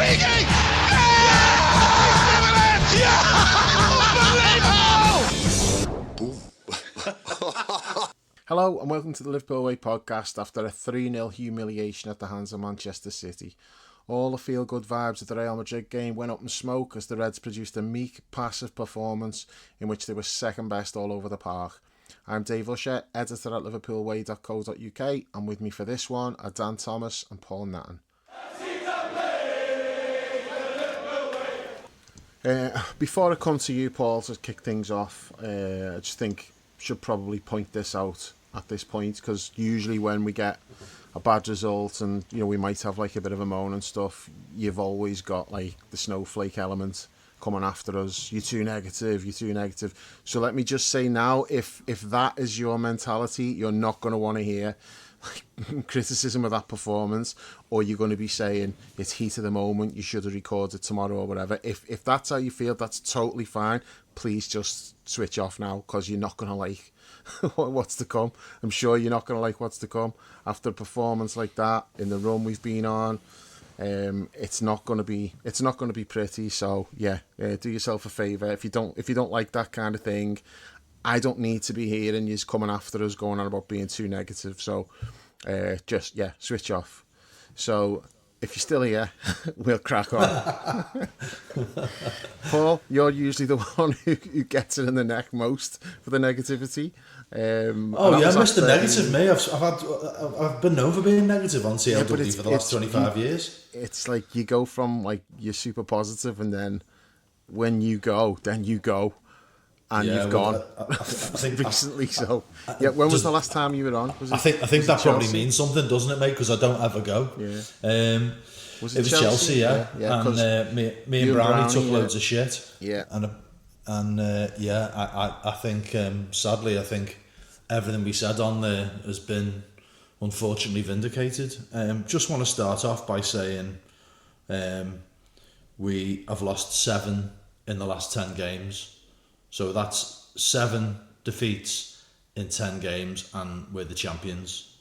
Origi! Hello and welcome to the Liverpool Way podcast after a 3-0 humiliation at the hands of Manchester City. All the feel-good vibes of the Real Madrid game went up in smoke as the Reds produced a meek, passive performance in which they were second best all over the park. I'm Dave Usher, editor at liverpoolway.co.uk, and with me for this one are Dan Thomas and Paul Natton. Before I come to you, Paul, to kick things off, I just think I should probably point this out at this point, because usually when we get a bad result and we might have like a bit of a moan and stuff, you've always got like the snowflake element coming after us. You're too negative. So let me just say now, if that is your mentality, you're not going to want to hear like criticism of that performance, or you're going to be saying it's heat of the moment, you should have recorded tomorrow or whatever. If that's how you feel, that's totally fine. Please just switch off now, because you're not going to like what's to come. I'm sure you're not going to like what's to come after a performance like that in the run we've been on. It's not going to be pretty. So yeah, do yourself a favour. If you don't like that kind of thing, I don't need to be hearing you coming after us going on about being too negative. So just switch off. So if you're still here, we'll crack on. Paul, you're usually the one who gets it in the neck most for the negativity. Mr. Negative, me. I've been known for being negative on TLW for the last 25 years. It's like you go from like you're super positive, and then when you go, then you go, and you've gone. I think recently. When was the last time you were on? I think that probably means something, doesn't it, mate? Because I don't ever go. Yeah. It was Chelsea, yeah. And me and Brownie took loads of shit. Yeah. I think sadly, I think everything we said on there has been unfortunately vindicated. Just want to start off by saying we have lost 7 in the last 10 games. So that's 7 defeats in 10 games, and we're the champions.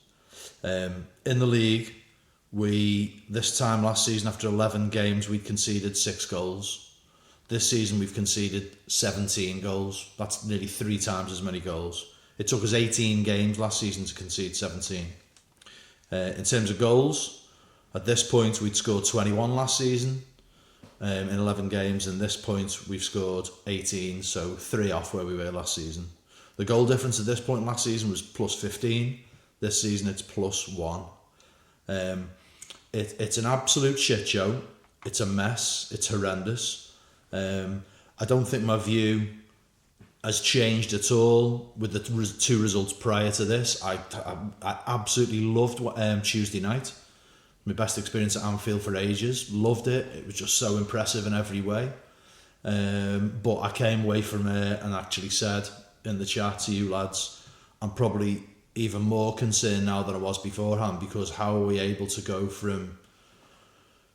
In the league, this time last season, after 11 games, we conceded 6 goals. This season, we've conceded 17 goals. That's nearly 3 times as many goals. It took us 18 games last season to concede 17. In terms of goals, at this point, we'd scored 21 last season in 11 games, and this point we've scored 18, so 3 off where we were last season. The goal difference at this point last season was plus 15. This season it's plus 1. It's an absolute shit show. It's a mess. It's horrendous. I don't think my view has changed at all with the 2 results prior to this. I absolutely loved Tuesday night. My best experience at Anfield for ages. Loved it. It was just so impressive in every way. But I came away from it and actually said in the chat to you lads, I'm probably even more concerned now than I was beforehand, because how are we able to go from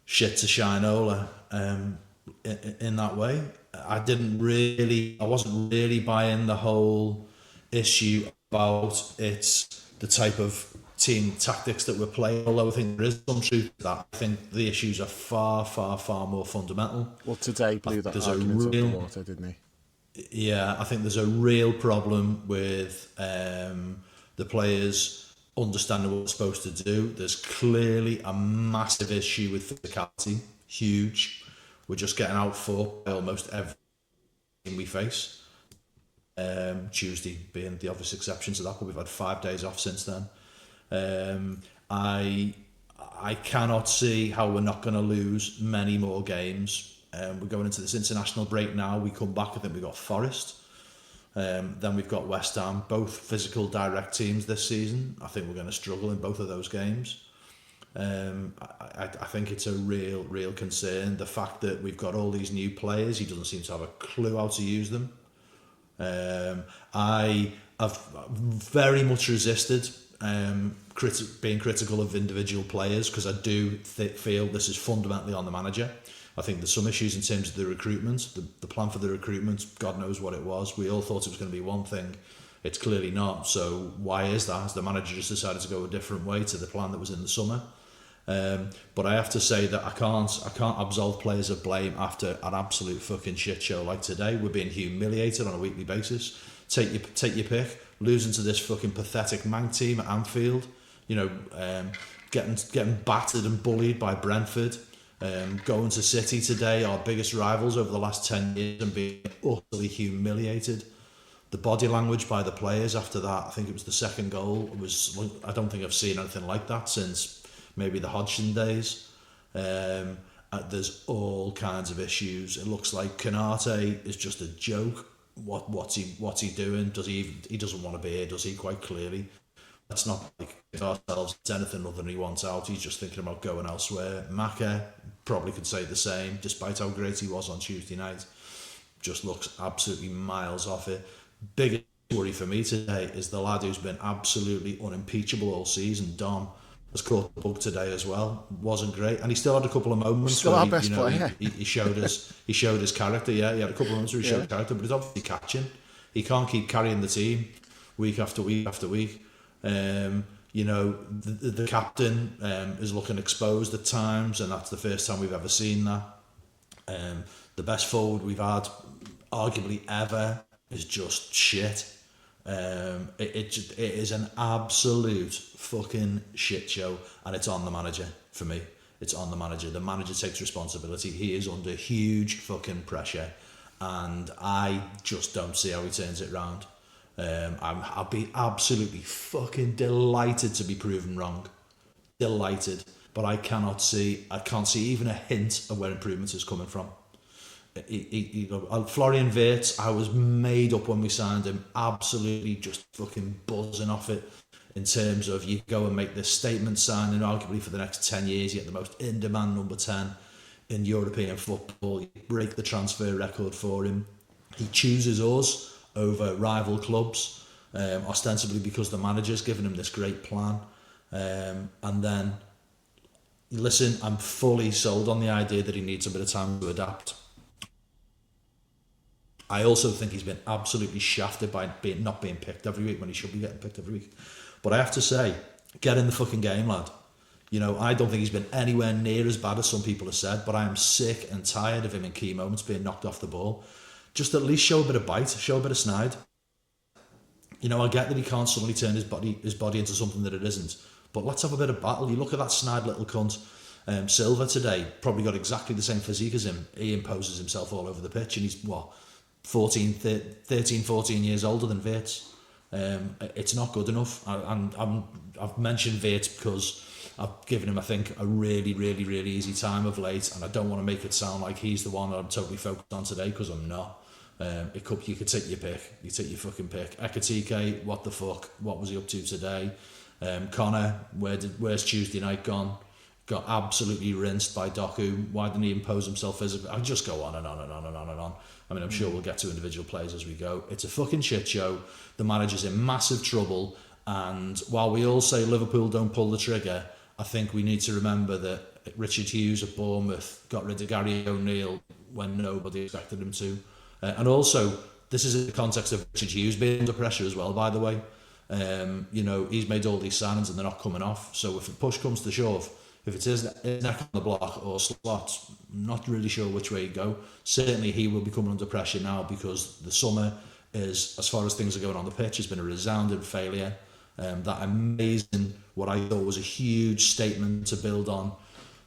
shit to shinola in that way? I wasn't really buying the whole issue about it's the type of team tactics that we're playing, although I think there is some truth to that. I think the issues are far, far, far more fundamental. Well, today blew that argument up the water, didn't he? Yeah, I think there's a real problem with the players understanding what they're supposed to do. There's clearly a massive issue with physicality, huge. We're just getting outfought by almost every team we face. Tuesday being the obvious exception to that, but we've had 5 days off since then. I cannot see how we're not going to lose many more games. We're going into this international break now. We come back, I think we've got Forest. Then we've got West Ham, both physical direct teams this season. I think we're going to struggle in both of those games. I think it's a real concern. The fact that we've got all these new players, he doesn't seem to have a clue how to use them. I have very much resisted being critical of individual players, because I do feel this is fundamentally on the manager. I think there's some issues in terms of the recruitment. The plan for the recruitment, God knows what it was. We all thought it was going to be one thing. It's clearly not. So why is that? Has the manager just decided to go a different way to the plan that was in the summer? But I have to say that I can't absolve players of blame after an absolute fucking shit show like today. We're being humiliated on a weekly basis. Take your pick. Losing to this fucking pathetic Manc team at Anfield. Getting battered and bullied by Brentford. Going to City today, our biggest rivals over the last 10 years, and being utterly humiliated. The body language by the players after that, I think it was the second goal, I don't think I've seen anything like that since maybe the Hodgson days. There's all kinds of issues. It looks like Canate is just a joke. What's he doing? He doesn't want to be here, does he? Quite clearly. Let's not give ourselves anything other than he wants out. He's just thinking about going elsewhere. Maka probably could say the same, despite how great he was on Tuesday night. Just looks absolutely miles off it. Biggest worry for me today is the lad who's been absolutely unimpeachable all season. Dom has caught the bug today as well. Wasn't great, and he still had a couple of moments still where our best player. he showed his character. Yeah, he had a couple of moments where he showed character, but he's obviously catching. He can't keep carrying the team week after week after week. The captain is looking exposed at times, and that's the first time we've ever seen that. The best forward we've had, arguably ever, is just shit. It is an absolute fucking shit show, and it's on the manager for me. It's on the manager. The manager takes responsibility. He is under huge fucking pressure, and I just don't see how he turns it round. I'll be absolutely fucking delighted to be proven wrong. Delighted. But I can't see even a hint of where improvement is coming from. Florian Wirtz, I was made up when we signed him, absolutely just fucking buzzing off it in terms of you go and make this statement signing arguably for the next 10 years, you get the most in-demand number 10 in European football, you break the transfer record for him. He chooses us over rival clubs, ostensibly because the manager's given him this great plan. And then, listen, I'm fully sold on the idea that he needs a bit of time to adapt. I also think he's been absolutely shafted by not being picked every week when he should be getting picked every week. But I have to say, get in the fucking game, lad. I don't think he's been anywhere near as bad as some people have said, but I am sick and tired of him in key moments being knocked off the ball. Just at least show a bit of bite, show a bit of snide. I get that he can't suddenly turn his body into something that it isn't, but let's have a bit of battle. You look at that snide little cunt, Silva today, probably got exactly the same physique as him. He imposes himself all over the pitch, and he's 13, 14 years older than Wirtz. It's not good enough. I've mentioned Wirtz because I've given him, I think, a really, really, really easy time of late, and I don't want to make it sound like he's the one that I'm totally focused on today, because I'm not. You could take your pick. You take your fucking pick. Ekatike, what the fuck? What was he up to today? Connor, where's Tuesday night gone? Got absolutely rinsed by Doku. Why didn't he impose himself physically? I'll just go on and on and on and on and on. I mean, I'm sure we'll get to individual players as we go. It's a fucking shit show. The manager's in massive trouble. And while we all say Liverpool don't pull the trigger, I think we need to remember that Richard Hughes at Bournemouth got rid of Gary O'Neill when nobody expected him to. And also, this is in the context of Richard Hughes being under pressure as well, by the way. He's made all these signings and they're not coming off. So if push comes to shove, if it's his neck on the block or slot, I'm not really sure which way you go. Certainly he will be coming under pressure now, because the summer is, as far as things are going on the pitch, has been a resounding failure. That amazing, what I thought was a huge statement to build on,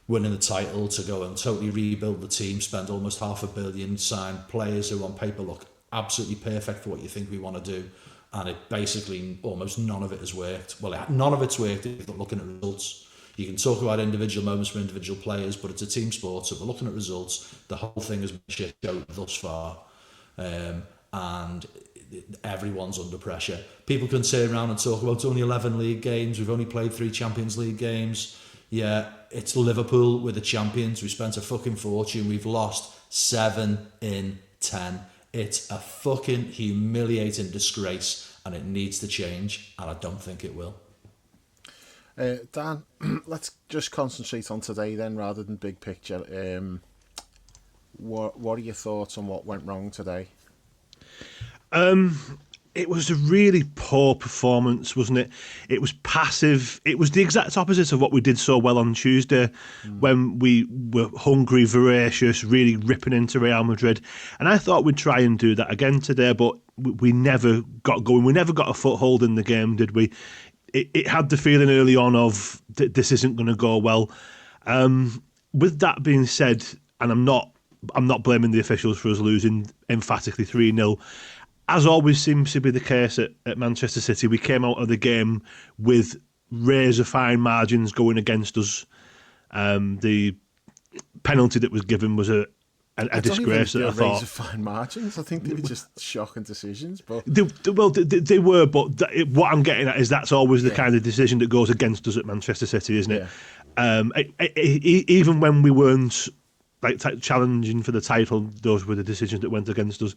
winning the title, to go and totally rebuild the team, spend almost $500 million, sign players who on paper look absolutely perfect for what you think we want to do, and it basically almost none of it has worked. Well, none of it's worked if you're looking at results. You can talk about individual moments for individual players, but it's a team sport, so if we're looking at results, the whole thing has been a shit show thus far, and everyone's under pressure. People can turn around and talk about only 11 league games, we've only played 3 Champions League games. Yeah, it's Liverpool, we're the champions, we spent a fucking fortune, we've lost 7 in 10. It's a fucking humiliating disgrace, and it needs to change, and I don't think it will. Dan, let's just concentrate on today then, rather than big picture. What are your thoughts on what went wrong today? It was a really poor performance, wasn't it? It was passive. It was the exact opposite of what we did so well on Tuesday, when we were hungry, voracious, really ripping into Real Madrid. And I thought we'd try and do that again today, but we never got going. We never got a foothold in the game, did we? It had the feeling early on of this isn't going to go well. With that being said, and I'm not blaming the officials for us losing emphatically 3-0. As always seems to be the case at Manchester City, we came out of the game with razor fine margins going against us. The penalty that was given was a disgrace. I thought razor fine margins. I think they were just shocking decisions. But they were. But what I'm getting at is that's always the kind of decision that goes against us at Manchester City, isn't it? Even when we weren't challenging for the title, those were the decisions that went against us.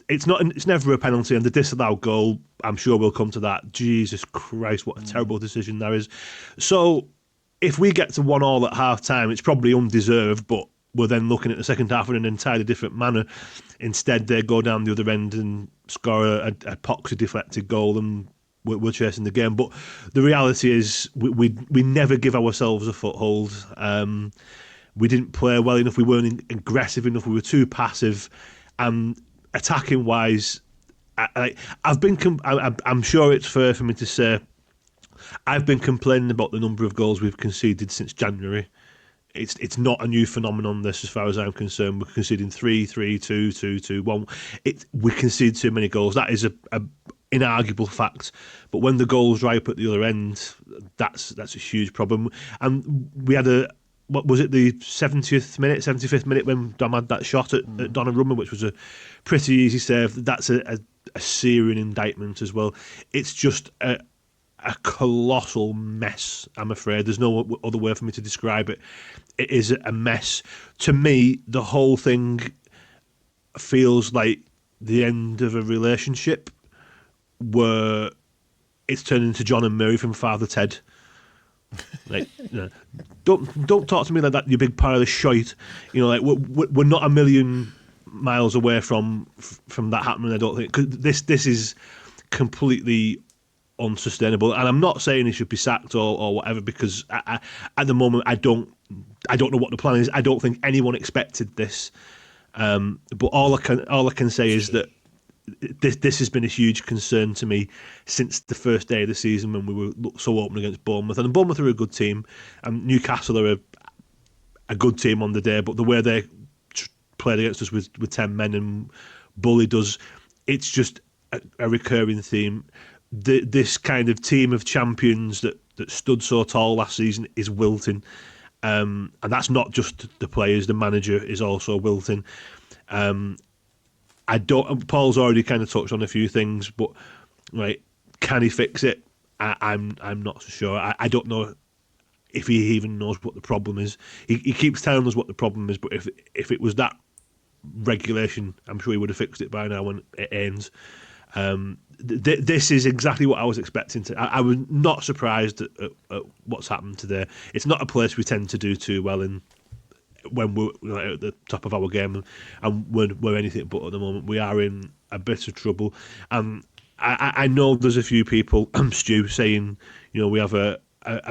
It's never a penalty, and the disallowed goal, I'm sure we'll come to that. Jesus Christ, what a terrible decision that is. So if we get to 1-1 at half time, it's probably undeserved, but we're then looking at the second half in an entirely different manner. Instead, they go down the other end and score a poxy deflected goal, and we're chasing the game. But the reality is we never give ourselves a foothold. We didn't play well enough. We weren't aggressive enough. We were too passive. And attacking wise, I'm sure it's fair for me to say I've been complaining about the number of goals we've conceded since January. It's not a new phenomenon, this, as far as I'm concerned. We're conceding 3-3, 2-2, 2-1. We concede too many goals. That is a inarguable fact. But when the goals dry up at the other end, that's a huge problem. And we had what was it, the 75th minute when Dom had that shot at Donnarumma, which was a pretty easy save. That's a searing indictment as well. It's just a colossal mess, I'm afraid. There's no other way for me to describe it. It is a mess. To me, the whole thing feels like the end of a relationship where it's turned into John and Mary from Father Ted. Don't talk to me like that, you big pile of shite. We're not a million miles away from that happening, I don't think. 'Cause this is completely unsustainable, and I'm not saying he should be sacked or whatever, because at the moment I don't know what the plan is. I don't think anyone expected this, but all I can say is that this has been a huge concern to me since the first day of the season, when we were so open against Bournemouth. And Bournemouth are a good team, and Newcastle are a good team on the day, but the way they played against us with 10 men and bullied us, it's just a recurring theme. This kind of team of champions that stood so tall last season is wilting, and that's not just the players. The manager is also wilting. Paul's already kind of touched on a few things, but can he fix it? I'm not so sure. I don't know if he even knows what the problem is. He keeps telling us what the problem is, but if it was that regulation, I'm sure he would have fixed it by now when it ends. This is exactly what I was expecting I was not surprised at what's happened today. It's not a place we tend to do too well in, when we're at the top of our game, and we're anything but at the moment. We are in a bit of trouble. I know there's a few people, Stu, saying, we have a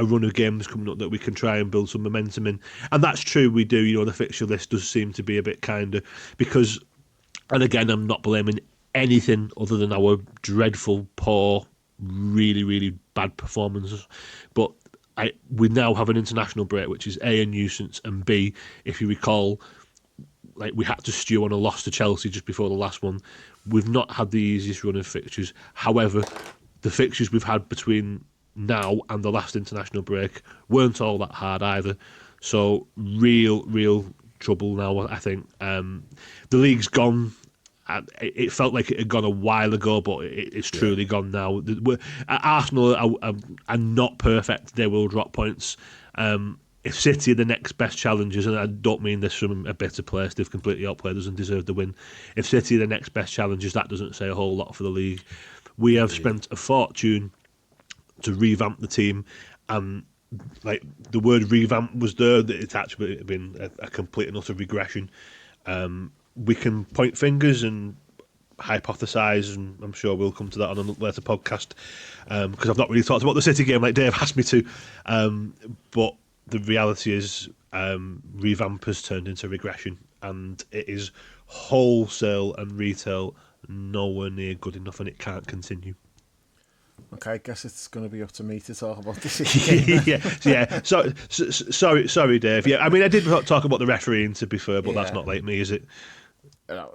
run of games coming up that we can try and build some momentum in. And that's true, we do. The fixture list does seem to be a bit kinder, because, and again, I'm not blaming anything other than our dreadful, poor, really, really bad performances. But we now have an international break, which is A, a nuisance, and B, if you recall, we had to stew on a loss to Chelsea just before the last one. We've not had the easiest run of fixtures. However, the fixtures we've had between now and the last international break weren't all that hard either. So real trouble now, I think. The league's gone. It felt like it had gone a while ago, but it's truly gone now. Arsenal are not perfect. They will drop points. If City are the next best challengers, and I don't mean this from a better place, they've completely outplayed us and deserved the win. If City are the next best challengers, that doesn't say a whole lot for the league. We have spent a fortune to revamp the team, and the word revamp was there, that it's actually been a complete and utter regression. We can point fingers and hypothesise, and I'm sure we'll come to that on a later podcast, because I've not really talked about the City game like Dave asked me to. But the reality is, revamp has turned into regression, and it is wholesale and retail nowhere near good enough, and it can't continue. Okay, I guess it's going to be up to me to talk about the City game. yeah. Sorry, Dave. Yeah, I mean, I did talk about the refereeing, to be fair, but that's not like me, is it?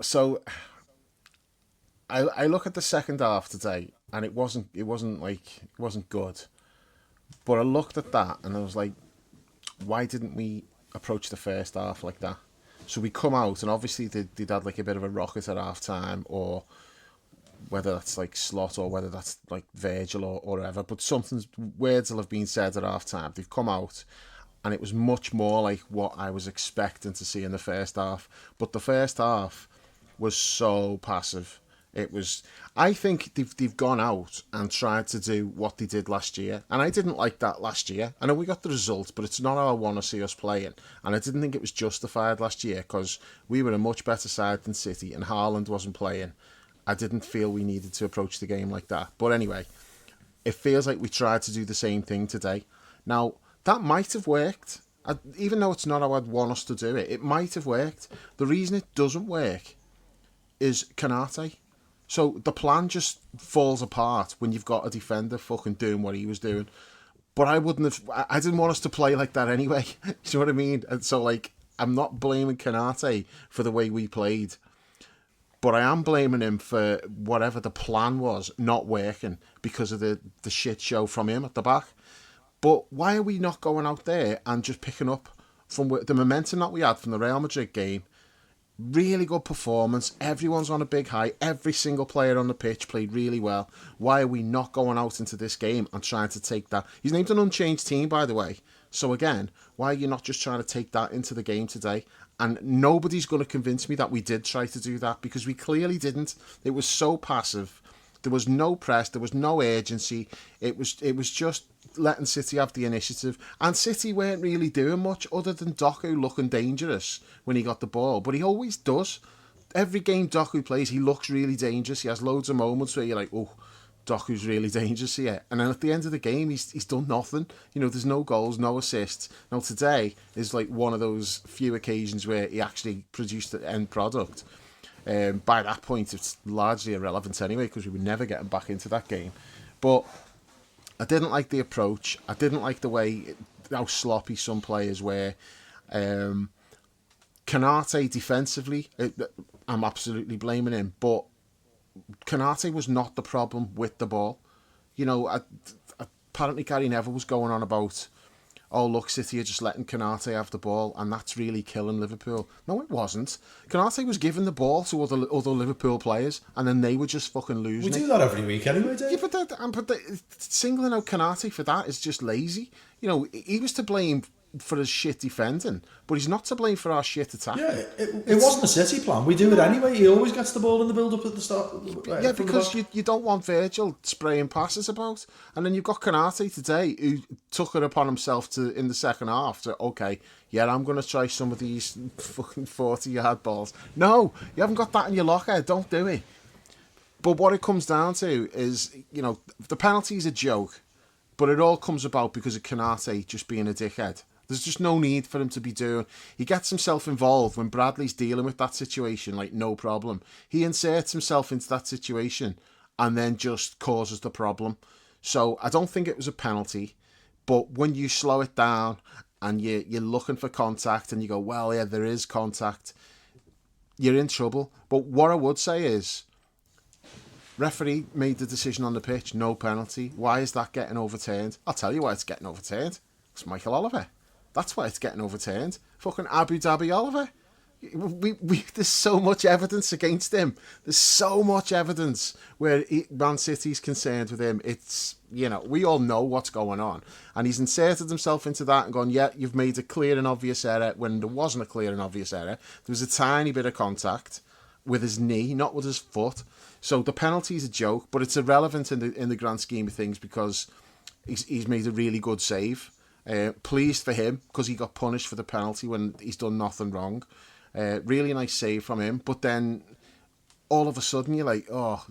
So I look at the second half today, and it wasn't good. But I looked at that and I was like, why didn't we approach the first half like that? So we come out, and obviously they'd had like a bit of a rocket at half time, or whether that's like Slot or whether that's like Virgil or whatever, but words will have been said at half time. They've come out, and it was much more like what I was expecting to see in the first half. But the first half was so passive. It was. I think they've gone out and tried to do what they did last year, and I didn't like that last year. I know we got the result, but it's not how I want to see us playing. And I didn't think it was justified last year because we were a much better side than City, and Haaland wasn't playing. I didn't feel we needed to approach the game like that. But anyway, it feels like we tried to do the same thing today. Now, that might have worked. Even though it's not how I'd want us to do it, it might have worked. The reason it doesn't work is Konate. So the plan just falls apart when you've got a defender fucking doing what he was doing. But I didn't want us to play like that anyway. Do you know what I mean? And so, like, I'm not blaming Konate for the way we played. But I am blaming him for whatever the plan was not working because of the shit show from him at the back. But why are we not going out there and just picking up from the momentum that we had from the Real Madrid game? Really good performance. Everyone's on a big high. Every single player on the pitch played really well. Why are we not going out into this game and trying to take that? He's named an unchanged team, by the way. So again, why are you not just trying to take that into the game today? And nobody's going to convince me that we did try to do that, because we clearly didn't. It was so passive. There was no press. There was no urgency. It was just letting City have the initiative. And City weren't really doing much other than Doku looking dangerous when he got the ball. But he always does. Every game Doku plays, he looks really dangerous. He has loads of moments where you're like, oh, Doku's really dangerous here. And then at the end of the game, he's done nothing. You know, there's no goals, no assists. Now, today is like one of those few occasions where he actually produced the end product. By that point, it's largely irrelevant anyway, because we were never getting back into that game. But I didn't like the approach. I didn't like the way how sloppy some players were. Konate defensively, I'm absolutely blaming him, but Konate was not the problem with the ball. You know, apparently Gary Neville was going on about, oh, look, City are just letting Konate have the ball, and that's really killing Liverpool. No, it wasn't. Konate was giving the ball to other Liverpool players, and then they were just fucking losing. We do that every week anyway, Dave. Yeah, but singling out Konate for that is just lazy. You know, he was to blame for his shit defending, but he's not to blame for our shit attacking. Yeah, it wasn't a City plan. We do it anyway. He always gets the ball in the build-up at the start. Yeah, because you don't want Virgil spraying passes about. And then you've got Konate today, who took it upon himself to, in the second half, to, okay, yeah, I'm going to try some of these fucking 40-yard balls. No, you haven't got that in your locker. Don't do it. But what it comes down to is, you know, the penalty's a joke, but it all comes about because of Konate just being a dickhead. There's just no need for him to be doing. He gets himself involved when Bradley's dealing with that situation, like no problem. He inserts himself into that situation and then just causes the problem. So I don't think it was a penalty, but when you slow it down and you're looking for contact and you go, well, yeah, there is contact, you're in trouble. But what I would say is, referee made the decision on the pitch, no penalty. Why is that getting overturned? I'll tell you why it's getting overturned. It's Michael Oliver. That's why it's getting overturned. Fucking Abu Dhabi Oliver. There's so much evidence against him. There's so much evidence where Man City's concerned with him. It's, you know, we all know what's going on. And he's inserted himself into that and gone, yeah, you've made a clear and obvious error when there wasn't a clear and obvious error. There was a tiny bit of contact with his knee, not with his foot. So the penalty's a joke, but it's irrelevant in the grand scheme of things because he's made a really good save. Pleased for him because he got punished for the penalty when he's done nothing wrong. Really nice save from him. But then all of a sudden you're like, oh,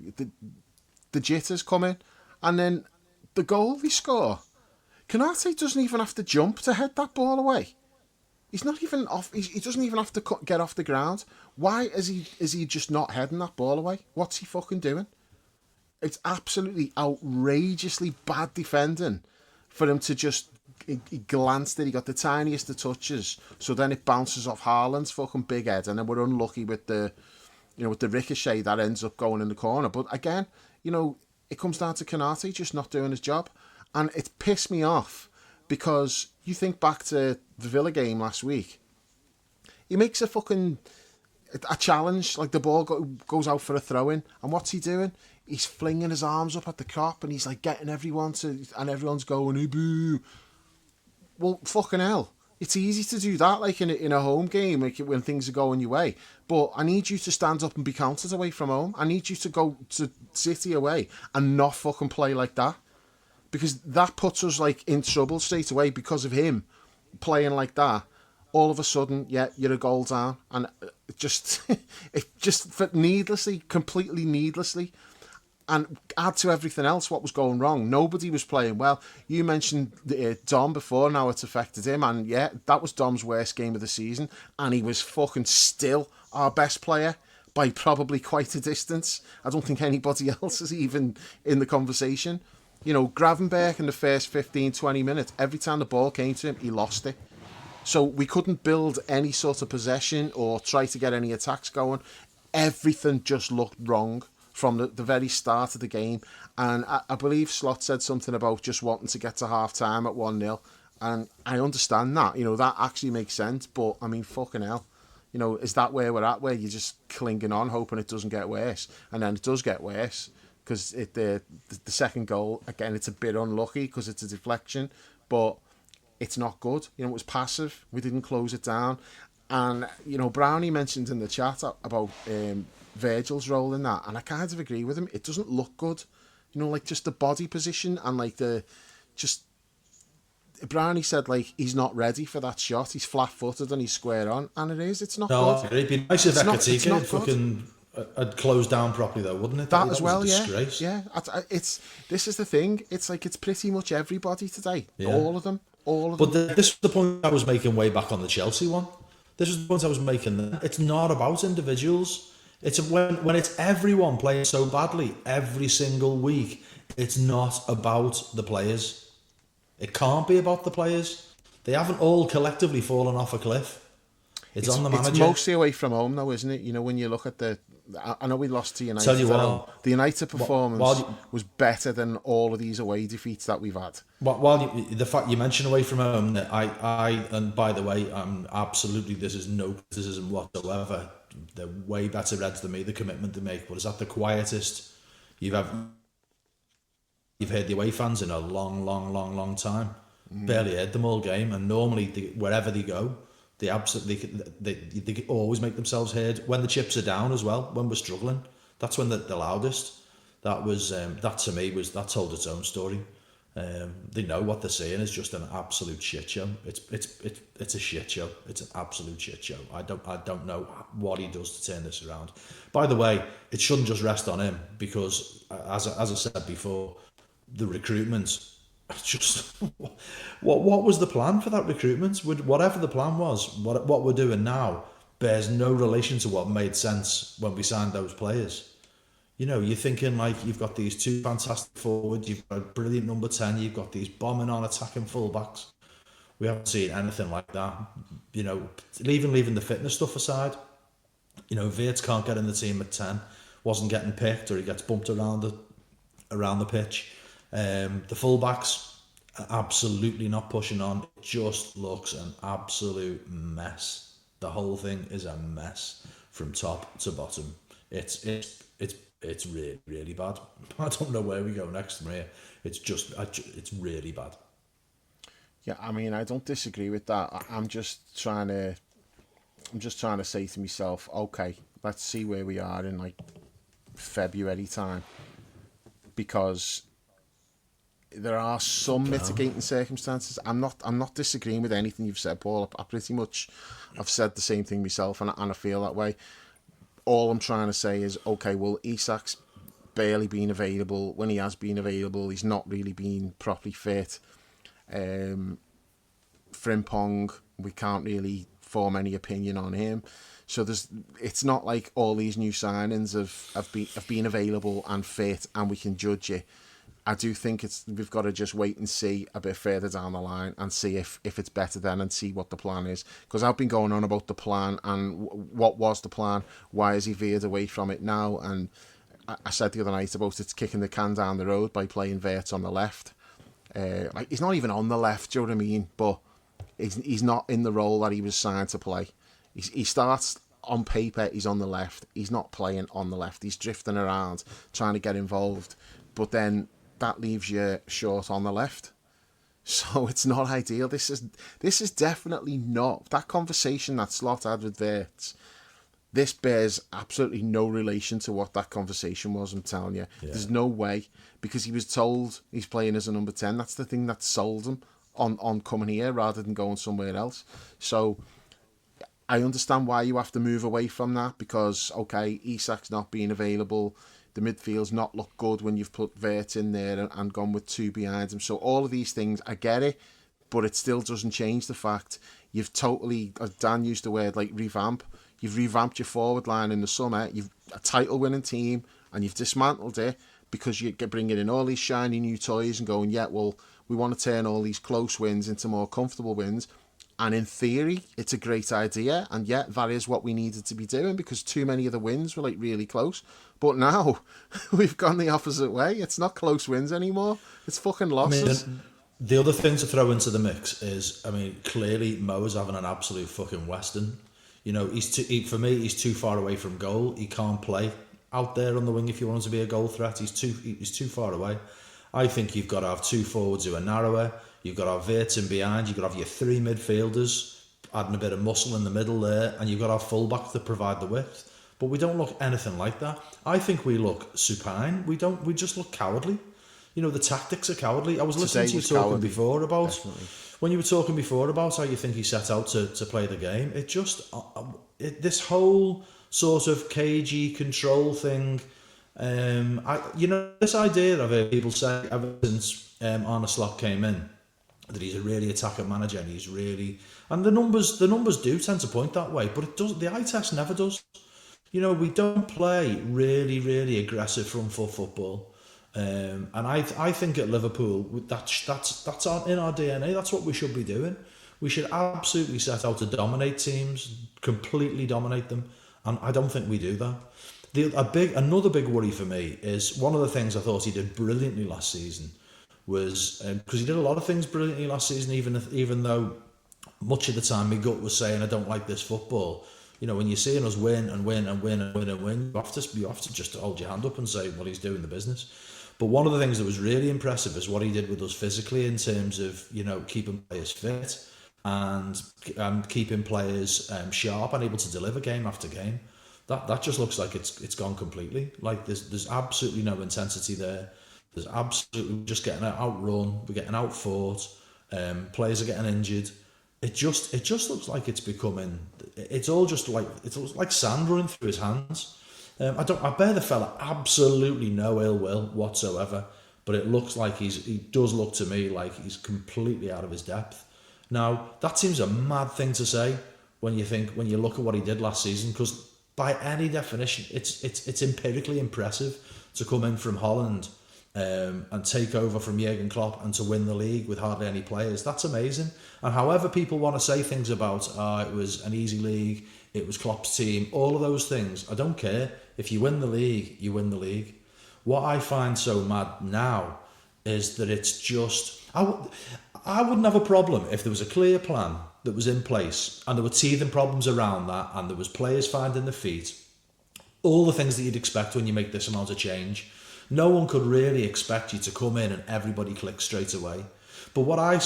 the jitters come in, and then the goal they score, Canate doesn't even have to jump to head that ball away. He's not even off. He doesn't even have to get off the ground. Why is he just not heading that ball away? What's he fucking doing? It's absolutely outrageously bad defending for him to just. He glanced it. He got the tiniest of touches, so then it bounces off Haaland's fucking big head, and then we're unlucky with the ricochet that ends up going in the corner. But again, it comes down to Canate just not doing his job. And it pissed me off because you think back to the Villa game last week. He makes a challenge, like the ball goes out for a throw-in. And what's he doing? He's flinging his arms up at the cop and he's like getting everyone and everyone's going, hey, boo. Well, fucking hell. It's easy to do that, like in a home game, like when things are going your way. But I need you to stand up and be counted away from home. I need you to go to City away and not fucking play like that. Because that puts us like in trouble straight away because of him playing like that. All of a sudden, yeah, you're a goal down, and it just completely needlessly, and add to everything else what was going wrong. Nobody was playing well. You mentioned Dom before, and how it's affected him, and yeah, that was Dom's worst game of the season, and he was fucking still our best player by probably quite a distance. I don't think anybody else is even in the conversation. Gravenberch in the first 15, 20 minutes, every time the ball came to him, he lost it. So we couldn't build any sort of possession or try to get any attacks going. Everything just looked wrong from the very start of the game. And I believe Slot said something about just wanting to get to half-time at 1-0. And I understand that. That actually makes sense. But, I mean, fucking hell. Is that where we're at, where you're just clinging on, hoping it doesn't get worse? And then it does get worse. Because the second goal, again, it's a bit unlucky because it's a deflection, but it's not good. It was passive. We didn't close it down. And, Brownie mentioned in the chat about Virgil's role in that, and I kind of agree with him. It doesn't look good. Like just the body position and like Brownie said like he's not ready for that shot. He's flat-footed and he's square on, and it is. It's not good. It'd be nice if Ekatike had fucking... I'd close down properly though, wouldn't it? That as well, was a disgrace. Yeah. This is the thing. It's like it's pretty much everybody today. Yeah. All of them. But this was the point I was making way back on the Chelsea one. This was the point I was making then. It's not about individuals. It's when it's everyone playing so badly every single week. It's not about the players. It can't be about the players. They haven't all collectively fallen off a cliff. It's on the manager. It's mostly away from home though, isn't it? When you look at I know we lost to United. Tell you what, the United performance was better than all of these away defeats that we've had. The fact you mentioned away from home, and by the way, absolutely, this is no criticism whatsoever. They're way better Reds than me. The commitment they make, but is that the quietest you've heard the away fans in a long time? Barely heard them all game, and normally wherever they go. They always make themselves heard when the chips are down as well. When we're struggling, that's when they're loudest. That was that to me told its own story. They know what they're saying is just an absolute shit show. It's a shit show. It's an absolute shit show. I don't know what he does to turn this around. By the way, it shouldn't just rest on him because as I said before, the recruitment. Just what was the plan for that recruitment? Whatever the plan was, what we're doing now bears no relation to what made sense when we signed those players. You're thinking like you've got these two fantastic forwards, you've got a brilliant number 10, you've got these bombing on attacking fullbacks. We haven't seen anything like that. Leaving the fitness stuff aside, Wirtz can't get in the team at 10, wasn't getting picked, or he gets bumped around the pitch. The fullbacks are absolutely not pushing on. It just looks an absolute mess. The whole thing is a mess from top to bottom. It's really, really bad. I don't know where we go next from here. It's really bad. Yeah, I mean, I don't disagree with that. I'm just trying to say to myself, okay, let's see where we are in like February time, because there are some mitigating circumstances. I'm not disagreeing with anything you've said, Paul. I've said the same thing myself, and I feel that way. all I'm trying to say is, okay, well, Isak's barely been available. When he has been available, he's not really been properly fit. Frimpong, we can't really form any opinion on him. So it's not like all these new signings have been available and fit and we can judge it. I do think we've got to just wait and see a bit further down the line and see if it's better then and see what the plan is. Because I've been going on about the plan and what was the plan, why has he veered away from it now? And I said the other night about it's kicking the can down the road by playing Wirtz on the left. He's not even on the left, do you know what I mean? But he's not in the role that he was signed to play. He starts on paper, he's on the left. He's not playing on the left. He's drifting around, trying to get involved. But then that leaves you short on the left. So it's not ideal. This is definitely not. That conversation that Slot had with Wirtz, this bears absolutely no relation to what that conversation was, I'm telling you. Yeah. There's no way, because he was told he's playing as a number 10. That's the thing that sold him on coming here rather than going somewhere else. So I understand why you have to move away from that, because, okay, Isak's not being available. The midfield's not looked good when you've put Wirtz in there and gone with two behind him. So all of these things, I get it, but it still doesn't change the fact you've totally, as Dan used the word, like revamp. You've revamped your forward line in the summer. You've a title-winning team, and you've dismantled it because you're bringing in all these shiny new toys and going, yeah, well, we want to turn all these close wins into more comfortable wins. And in theory, it's a great idea. And yet, that is what we needed to be doing, because too many of the wins were like really close. But now, we've gone the opposite way. It's not close wins anymore. It's fucking losses. I mean, the other thing to throw into the mix is, I mean, clearly Mo is having an absolute fucking Western. You know, for me, he's too far away from goal. He can't play out there on the wing if you want him to be a goal threat. He's too far away. I think you've got to have two forwards who are narrower. You've got to have Wirtz in behind. You've got to have your three midfielders, adding a bit of muscle in the middle there, and you've got to have fullbacks that provide the width. But we don't look anything like that. I think we look supine. We just look cowardly. You know, the tactics are cowardly. I was listening to you talking before about... Definitely. When you were talking before about how you think he set out to play the game, it just... this whole sort of cagey control thing... this idea of people say ever since Arne Slot came in, that he's a really attacking manager and he's really... And the numbers do tend to point that way, but it does. The eye test never does. You know, we don't play really, really aggressive front foot football. And I think at Liverpool, that's in our DNA. That's what we should be doing. We should absolutely set out to dominate teams, completely dominate them, and I don't think we do that. Another big worry for me is one of the things I thought he did brilliantly last season was because he did a lot of things brilliantly last season, even though much of the time my gut was saying I don't like this football. You know, when you're seeing us win and win and win and win and win, you have to just hold your hand up and say, well, he's doing the business. But one of the things that was really impressive is what he did with us physically in terms of, you know, keeping players fit and keeping players sharp and able to deliver game after game. That just looks like it's gone completely. Like there's absolutely no intensity there. There's absolutely just getting outrun. We're getting outfought. Players are getting injured. It just looks like it's becoming. It's like sand running through his hands. I bear the fella absolutely no ill will whatsoever, but it looks like he does look to me like he's completely out of his depth. Now that seems a mad thing to say when you look at what he did last season, because by any definition, it's empirically impressive to come in from Holland and take over from Jurgen Klopp and to win the league with hardly any players. That's amazing. And however people want to say things about it was an easy league, it was Klopp's team, all of those things, I don't care. If you win the league, you win the league. What I find so mad now is that it's just... I wouldn't have a problem if there was a clear plan that was in place and there were teething problems around that and there was players finding their feet. All the things that you'd expect when you make this amount of change. No one could really expect you to come in and everybody click straight away. But what I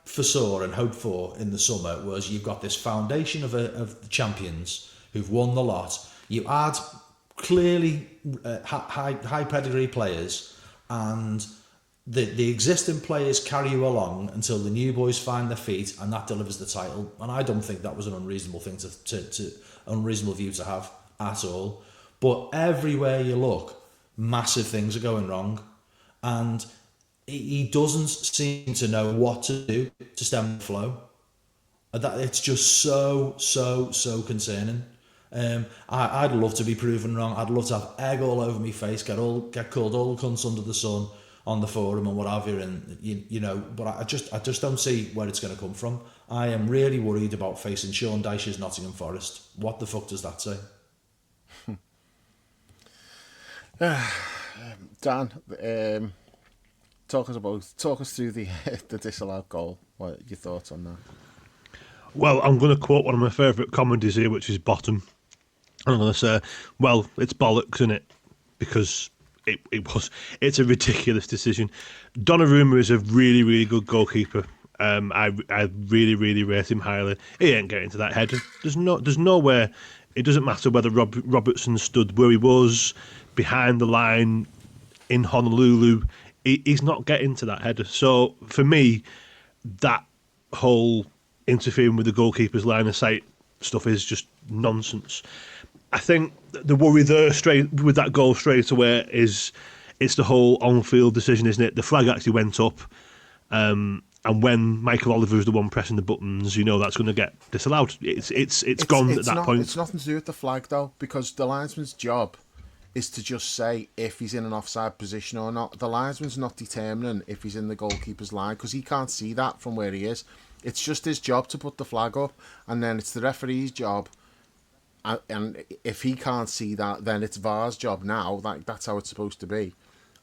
foresaw and hoped for in the summer was you've got this foundation of the champions who've won the lot. You add clearly high pedigree players, and the existing players carry you along until the new boys find their feet, and that delivers the title. And I don't think that was an unreasonable thing unreasonable view to have. at all. But everywhere you look, massive things are going wrong. And he doesn't seem to know what to do to stem the flow. That it's just so concerning. I'd love to be proven wrong. I'd love to have egg all over my face, get called all the cunts under the sun on the forum and what have you, and you know. But I just don't see where it's going to come from. I am really worried about facing Sean Dyche's Nottingham Forest. What the fuck does that say? Dan, talk us through the the disallowed goal. What are your thoughts on that? Well, I'm going to quote one of my favourite comedies here, which is Bottom. I'm going to say, well, it's bollocks, isn't it? Because it's a ridiculous decision. Donnarumma is a really, really good goalkeeper. I really, really rate him highly. He ain't getting to that header. There's nowhere. It doesn't matter whether Robertson stood where he was, behind the line, in Honolulu. He's not getting to that header. So for me, that whole interfering with the goalkeeper's line of sight stuff is just nonsense. I think the worry there straight with that goal straight away is it's the whole on-field decision, isn't it? The flag actually went up, and when Michael Oliver is the one pressing the buttons, you know that's going to get disallowed. It's gone at that point. It's nothing to do with the flag though, because the linesman's job is to just say if he's in an offside position or not. The linesman's not determining if he's in the goalkeeper's line because he can't see that from where he is. It's just his job to put the flag up, and then it's the referee's job. And if he can't see that, then it's VAR's job now. That's how it's supposed to be.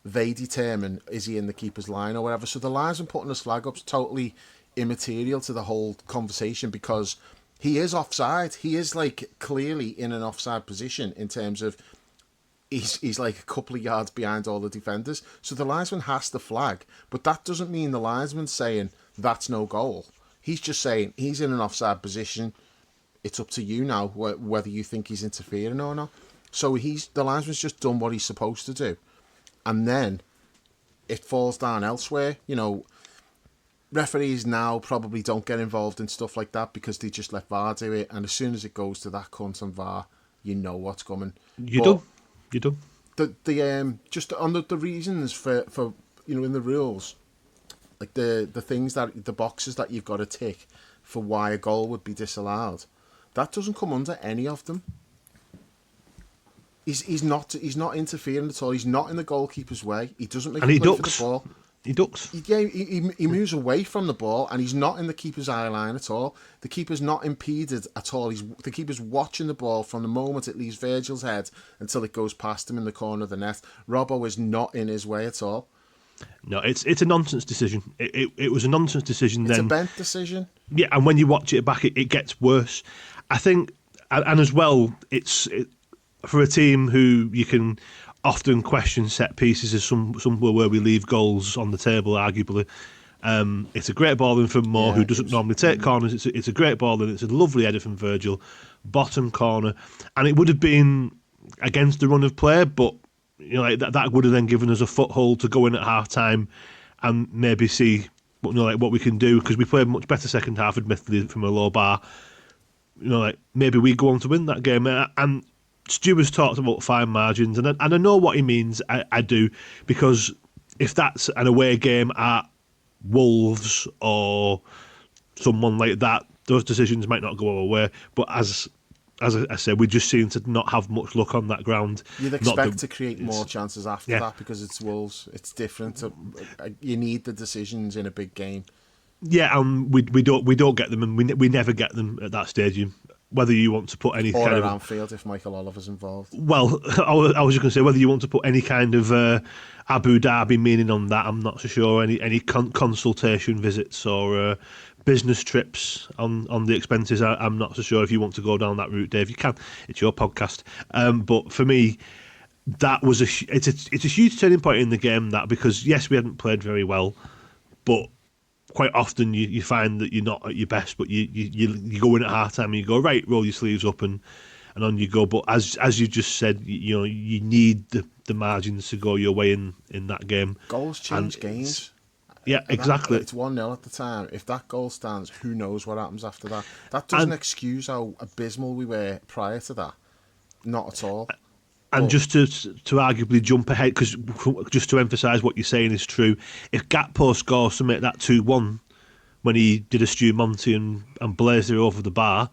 They determine, is he in the keeper's line or whatever. So the linesman putting his flag up is totally immaterial to the whole conversation because he is offside. He is like clearly in an offside position in terms of he's like a couple of yards behind all the defenders. So the linesman has the flag, but that doesn't mean the linesman's saying that's no goal. He's just saying he's in an offside position. It's up to you now whether you think he's interfering or not. So the linesman's just done what he's supposed to do. And then it falls down elsewhere. You know, referees now probably don't get involved in stuff like that because they just let VAR do it. And as soon as it goes to that cunt on VAR, you know what's coming. You do. The just on the reasons for you know in the rules, like the things that the boxes that you've got to tick for why a goal would be disallowed, that doesn't come under any of them. He's not interfering at all. He's not in the goalkeeper's way. He doesn't make a play for the ball. He ducks. He moves away from the ball, and he's not in the keeper's eye line at all. The keeper's not impeded at all. The keeper's watching the ball from the moment it leaves Virgil's head until it goes past him in the corner of the net. Robbo is not in his way at all. No, it's a nonsense decision. It was a nonsense decision then. It's a bent decision. Yeah, and when you watch it back, it gets worse. I think, and as well, it's for a team who you can often question set pieces as somewhere where we leave goals on the table, arguably. It's a great ball in from Moore, who doesn't normally take corners. It's a great ball, and it's a lovely header from Virgil. Bottom corner. And it would have been against the run of play, but you know, like that would have then given us a foothold to go in at half-time and maybe see what we can do, because we played much better second half, admittedly, from a low bar. You know, like maybe we go on to win that game. And Stuart's talked about fine margins, and I know what he means. I do, because if that's an away game at Wolves or someone like that, those decisions might not go our way. But as I said, we just seem to not have much luck on that ground. You'd expect to create more chances after that because it's Wolves. It's different. You need the decisions in a big game. Yeah, and we don't get them, and we never get them at that stadium. Whether you want to put any or kind at of Anfield if Michael Oliver's involved. Well, I was just going to say whether you want to put any kind of Abu Dhabi meaning on that. I'm not so sure. Any consultation visits or business trips on the expenses. I'm not so sure if you want to go down that route, Dave. You can. It's your podcast. But for me, that was it's a huge turning point in the game. That because yes, we hadn't played very well, but quite often you find that you're not at your best, but you go in at half time and you go, right, roll your sleeves up and on you go. But as you just said, you need the margins to go your way in that game. Goals change games. Yeah, exactly. It's 1-0 at the time. If that goal stands, who knows what happens after that. That doesn't excuse how abysmal we were prior to that. not at all. And just to arguably jump ahead, because just to emphasise what you're saying is true, if Gakpo scores to make that 2-1 when he did a Stu Monty and blazed it over the bar,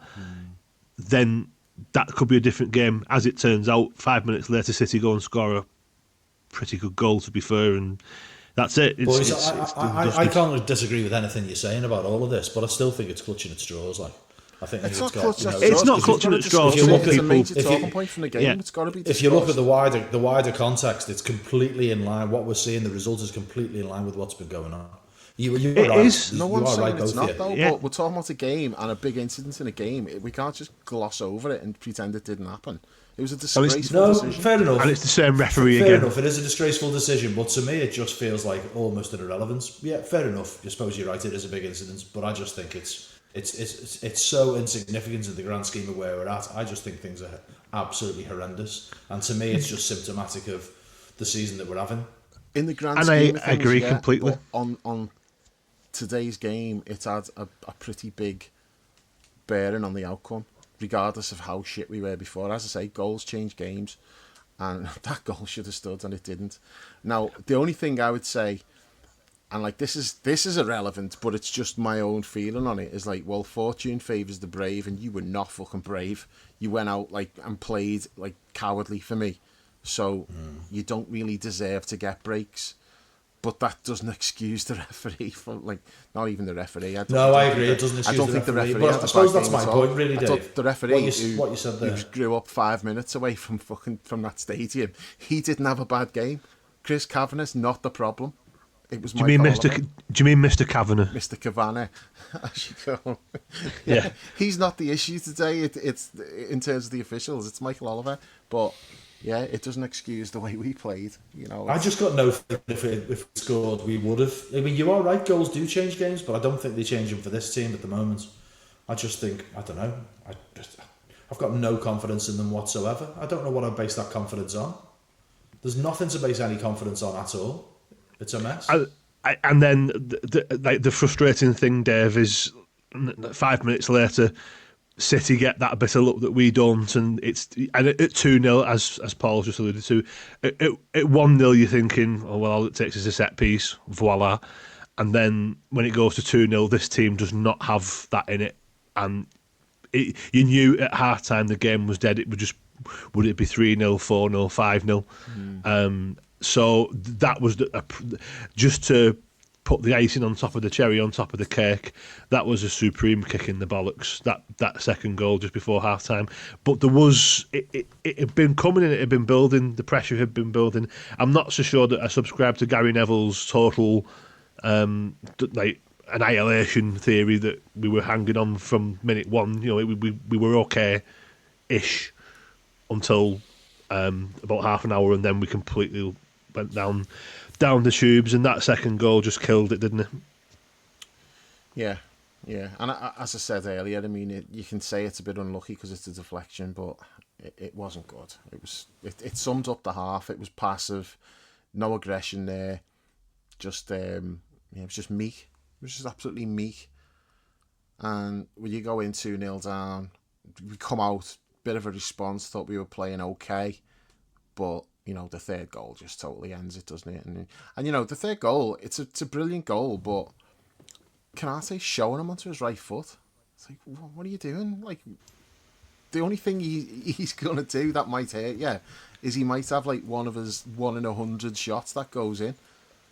then that could be a different game. As it turns out, 5 minutes later, City go and score a pretty good goal, to be fair, and that's it. Boys, I can't disagree with anything you're saying about all of this, but I still think it's clutching at straws. Like, I think it's got, it's not clutching at straws. It's a major talking point from the game. Yeah. It's got to be discussed. If you look at the wider context, it's completely in line. What we're seeing, the result is completely in line with what's been going on. It is. No one's saying it's not, though. Yeah. But we're talking about a game and a big incident in a game. We can't just gloss over it and pretend it didn't happen. It was a disgraceful decision. Fair enough. And it's the same referee fair again. Fair enough. It is a disgraceful decision, but to me, it just feels like almost an irrelevance. Yeah, fair enough. I suppose you're right. It is a big incident, but I just think it's so insignificant in the grand scheme of where we're at. I just think things are absolutely horrendous, and to me, it's just symptomatic of the season that we're having. In the grand scheme of things, I agree completely. On today's game, it's had a pretty big bearing on the outcome, regardless of how shit we were before. As I say, goals change games, and that goal should have stood, and it didn't. Now, the only thing I would say, and like this is irrelevant, but it's just my own feeling on it, is like, well, fortune favours the brave, and you were not fucking brave. You went out like and played like cowardly for me, so you don't really deserve to get breaks. But that doesn't excuse the referee from, like, not even the referee. I agree. It doesn't excuse the referee. But I suppose that's my point, really, Dave. The referee, what you said there, who grew up 5 minutes away from that stadium, he didn't have a bad game. Chris Kavanagh's not the problem. It was. Do you mean Mr. Kavanagh? Mr. Kavanagh, as you go. Yeah, he's not the issue today. It's in terms of the officials. It's Michael Oliver, but. Yeah, it doesn't excuse the way we played. You know, I just got no feeling if we scored, we would have. I mean, you are right, goals do change games, but I don't think they change them for this team at the moment. I just think, I don't know, I've got no confidence in them whatsoever. I don't know what I base that confidence on. There's nothing to base any confidence on at all. It's a mess. And then the frustrating thing, Dave, is 5 minutes later, City get that bit of luck that we don't, and at 2-0, as Paul just alluded to, at 1-0 you're thinking, oh well, all it takes is a set piece, voila, and then when it goes to 2-0, this team does not have that in it, and you knew at half time the game was dead. It would it be 3-0, 4-0, 5-0? So that was just to put the icing on top of the cherry, on top of the cake. That was a supreme kick in the bollocks, that second goal just before half time. But there was it had been coming and it had been building, the pressure had been building. I'm not so sure that I subscribe to Gary Neville's total annihilation theory that we were hanging on from minute one. You know, we were okay-ish until about half an hour, and then we completely went down the tubes, and that second goal just killed it, didn't it? Yeah. And as I said earlier, I mean, you can say it's a bit unlucky because it's a deflection, but it wasn't good. It summed up the half. It was passive, no aggression there. Just it was just meek. It was just absolutely meek. And when you go in 2-0 down, we come out, bit of a response. Thought we were playing okay, but. You know, the third goal just totally ends it, doesn't it? And you know, the third goal, it's a brilliant goal, but Konate's showing him onto his right foot. It's like, what are you doing? Like, the only thing he's going to do that might hurt you is he might have like one of his 1 in 100 shots that goes in.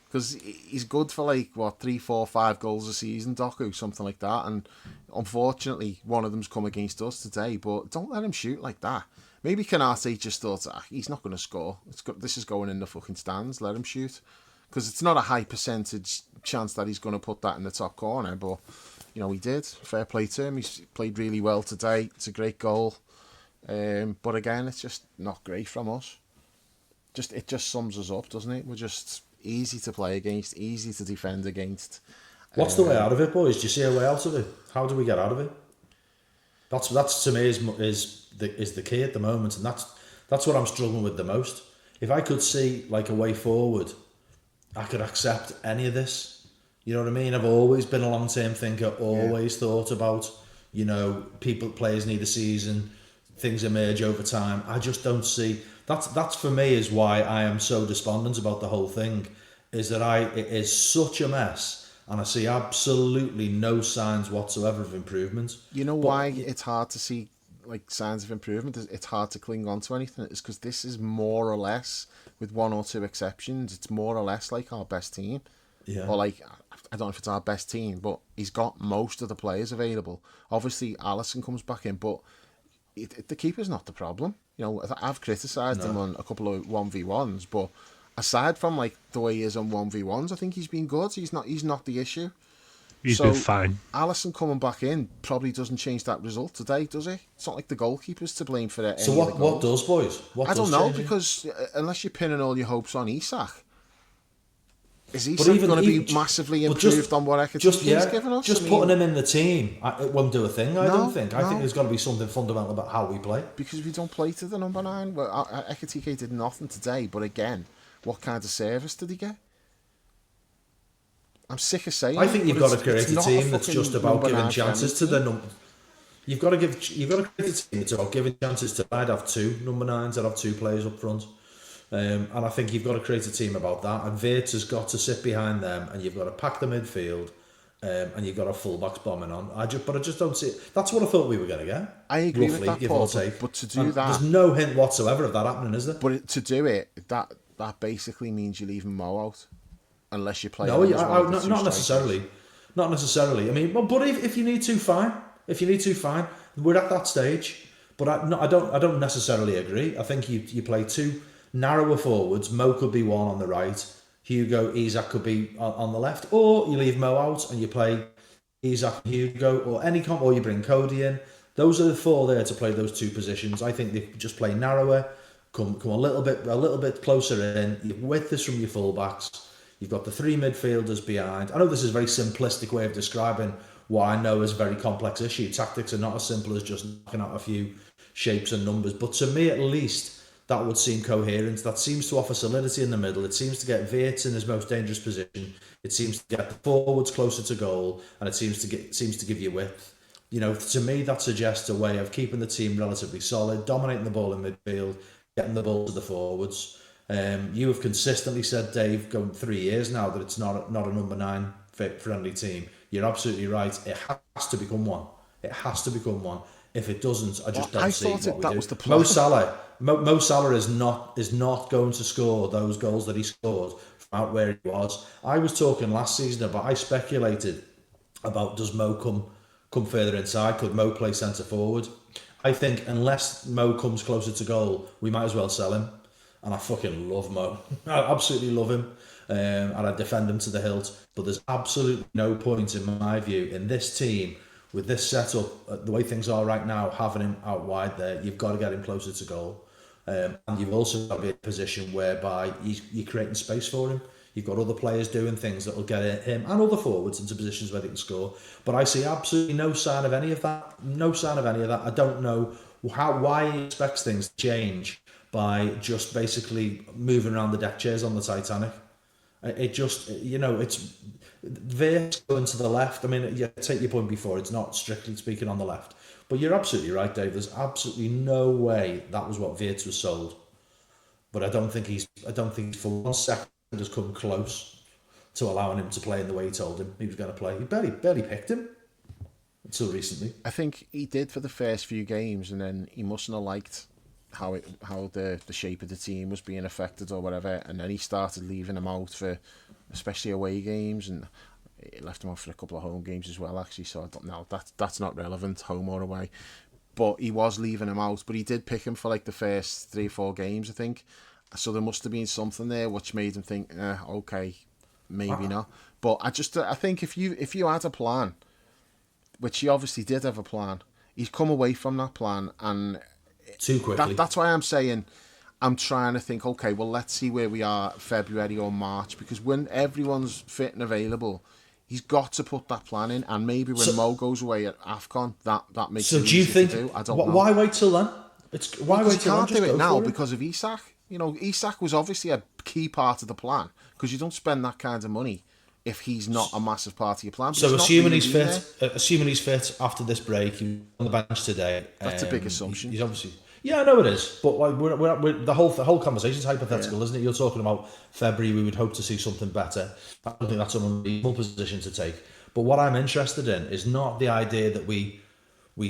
Because he's good for like, 3, 4, 5 goals a season, Doku, something like that. And unfortunately, one of them's come against us today, but don't let him shoot like that. Maybe Konate just thought, he's not going to score. This is going in the fucking stands. Let him shoot. Because it's not a high percentage chance that he's going to put that in the top corner. But, you know, he did. Fair play to him. He's played really well today. It's a great goal. But again, it's just not great from us. It just sums us up, doesn't it? We're just easy to play against, easy to defend against. What's the way out of it, boys? Do you see a way out of it? How do we get out of it? That's to me is the key at the moment, and that's what I'm struggling with the most. If I could see like a way forward, I could accept any of this. You know what I mean? I've always been a long-term thinker. Always thought about, you know, players need a season. things emerge over time. I just don't see that's for me is why I am so despondent about the whole thing. Is that it is such a mess, and I see absolutely no signs whatsoever of improvement. You know why it's hard to see like signs of improvement? It's hard to cling on to anything. It's because this is more or less, with one or two exceptions, it's more or less like our best team. Yeah. Or like, I don't know if it's our best team, but he's got most of the players available. Obviously, Alisson comes back in, but the keeper's not the problem. You know, I've criticised him on a couple of 1v1s, but aside from like the way he is on 1v1s, I think he's been good. He's not the issue. He's been fine. Alisson coming back in probably doesn't change that result today, does he? It's not like the goalkeeper's to blame for it. So what does, boys? I don't know, because unless you're pinning all your hopes on Isak, is Isak going to be massively improved on what Ekatiké's given us? Just putting him in the team, it won't do a thing, I don't think. I think there's got to be something fundamental about how we play. Because we don't play to the number 9. Well, Ekatike did nothing today, but again, what kind of service did he get? I'm sick of saying. I think you've got to create a team that's just about giving chances to the number. You've got to create a team that's about giving chances to. I'd have 2 number 9s. I'd have 2 players up front, and I think you've got to create a team about that. And Wirtz has got to sit behind them, and you've got to pack the midfield, and you've got a fullbacks bombing on. I just don't see it. That's what I thought we were going to get. I agree roughly, with that, Paul, but to do that, there's no hint whatsoever of that happening, is there? But to do it, that basically means you're leaving Mo out. Unless you play. No, not necessarily. Not necessarily. I mean, but if you need to, fine. If you need to, fine. We're at that stage. But I don't necessarily agree. I think you play 2 narrower forwards. Mo could be one on the right. Hugo, Isak could be on the left. Or you leave Mo out and you play Isak, Hugo, or you bring Cody in. Those are the 4 there to play those 2 positions. I think they just play narrower. Come a little bit closer in. Your width is from your fullbacks. You've got the 3 midfielders behind. I know this is a very simplistic way of describing what I know is a very complex issue. Tactics are not as simple as just knocking out a few shapes and numbers. But to me, at least, that would seem coherent. That seems to offer solidity in the middle. It seems to get Wirtz in his most dangerous position. It seems to get the forwards closer to goal. And it seems to give you width. You know, to me, that suggests a way of keeping the team relatively solid, dominating the ball in midfield, getting the ball to the forwards. You have consistently said, Dave, going 3 years now, that it's not a number 9 fit friendly team. You're absolutely right. It has to become one. It has to become one. If it doesn't, I just don't see what we do. Was the plan. Mo Salah is not going to score those goals that he scored from out where he was. I was talking last season about, I speculated about, does Mo come further inside? Could Mo play centre forward? I think unless Mo comes closer to goal, we might as well sell him. And I fucking love Mo. I absolutely love him. And I defend him to the hilt. But there's absolutely no point, in my view, in this team, with this setup, the way things are right now, having him out wide there, you've got to get him closer to goal. And you've also got to be in a position whereby you're creating space for him. You've got other players doing things that will get him and other forwards into positions where they can score. But I see absolutely no sign of any of that. No sign of any of that. I don't know why he expects things to change by just basically moving around the deck chairs on the Titanic. It just, it's Wirtz going to the left. I mean, you take your point before, it's not strictly speaking on the left. But you're absolutely right, Dave. There's absolutely no way that was what Wirtz was sold. But I don't think for 1 second has come close to allowing him to play in the way he told him he was going to play. He barely picked him until recently. I think he did for the first few games, and then he mustn't have liked how the shape of the team was being affected or whatever, and then he started leaving him out for especially away games, and he left him out for a couple of home games as well, actually. So I don't know, that's not relevant, home or away, but he was leaving him out. But he did pick him for like the first 3 or 4 games, I think. So there must have been something there which made him think, okay, maybe not. But I think if you had a plan, which he obviously did have a plan, he's come away from that plan, and too quickly. That's why I'm saying, I'm trying to think, okay, well, let's see where we are February or March, because when everyone's fit and available, he's got to put that plan in, and maybe when Mo goes away at AFCON, that makes it easier to do. I don't know. Why wait till then? Why wait till then? He can't do it now because of Isak. You know, Isak was obviously a key part of the plan, because you don't spend that kind of money if he's not a massive part of your plan. But So he's not assuming really he's fit, assuming he's fit after this break, he's on the bench today. That's a big assumption. He's obviously, yeah, I know it is, but like we're the whole conversation's hypothetical, isn't it? You're talking about February. We would hope to see something better. I don't think that's an unreasonable position to take. But what I'm interested in is not the idea that we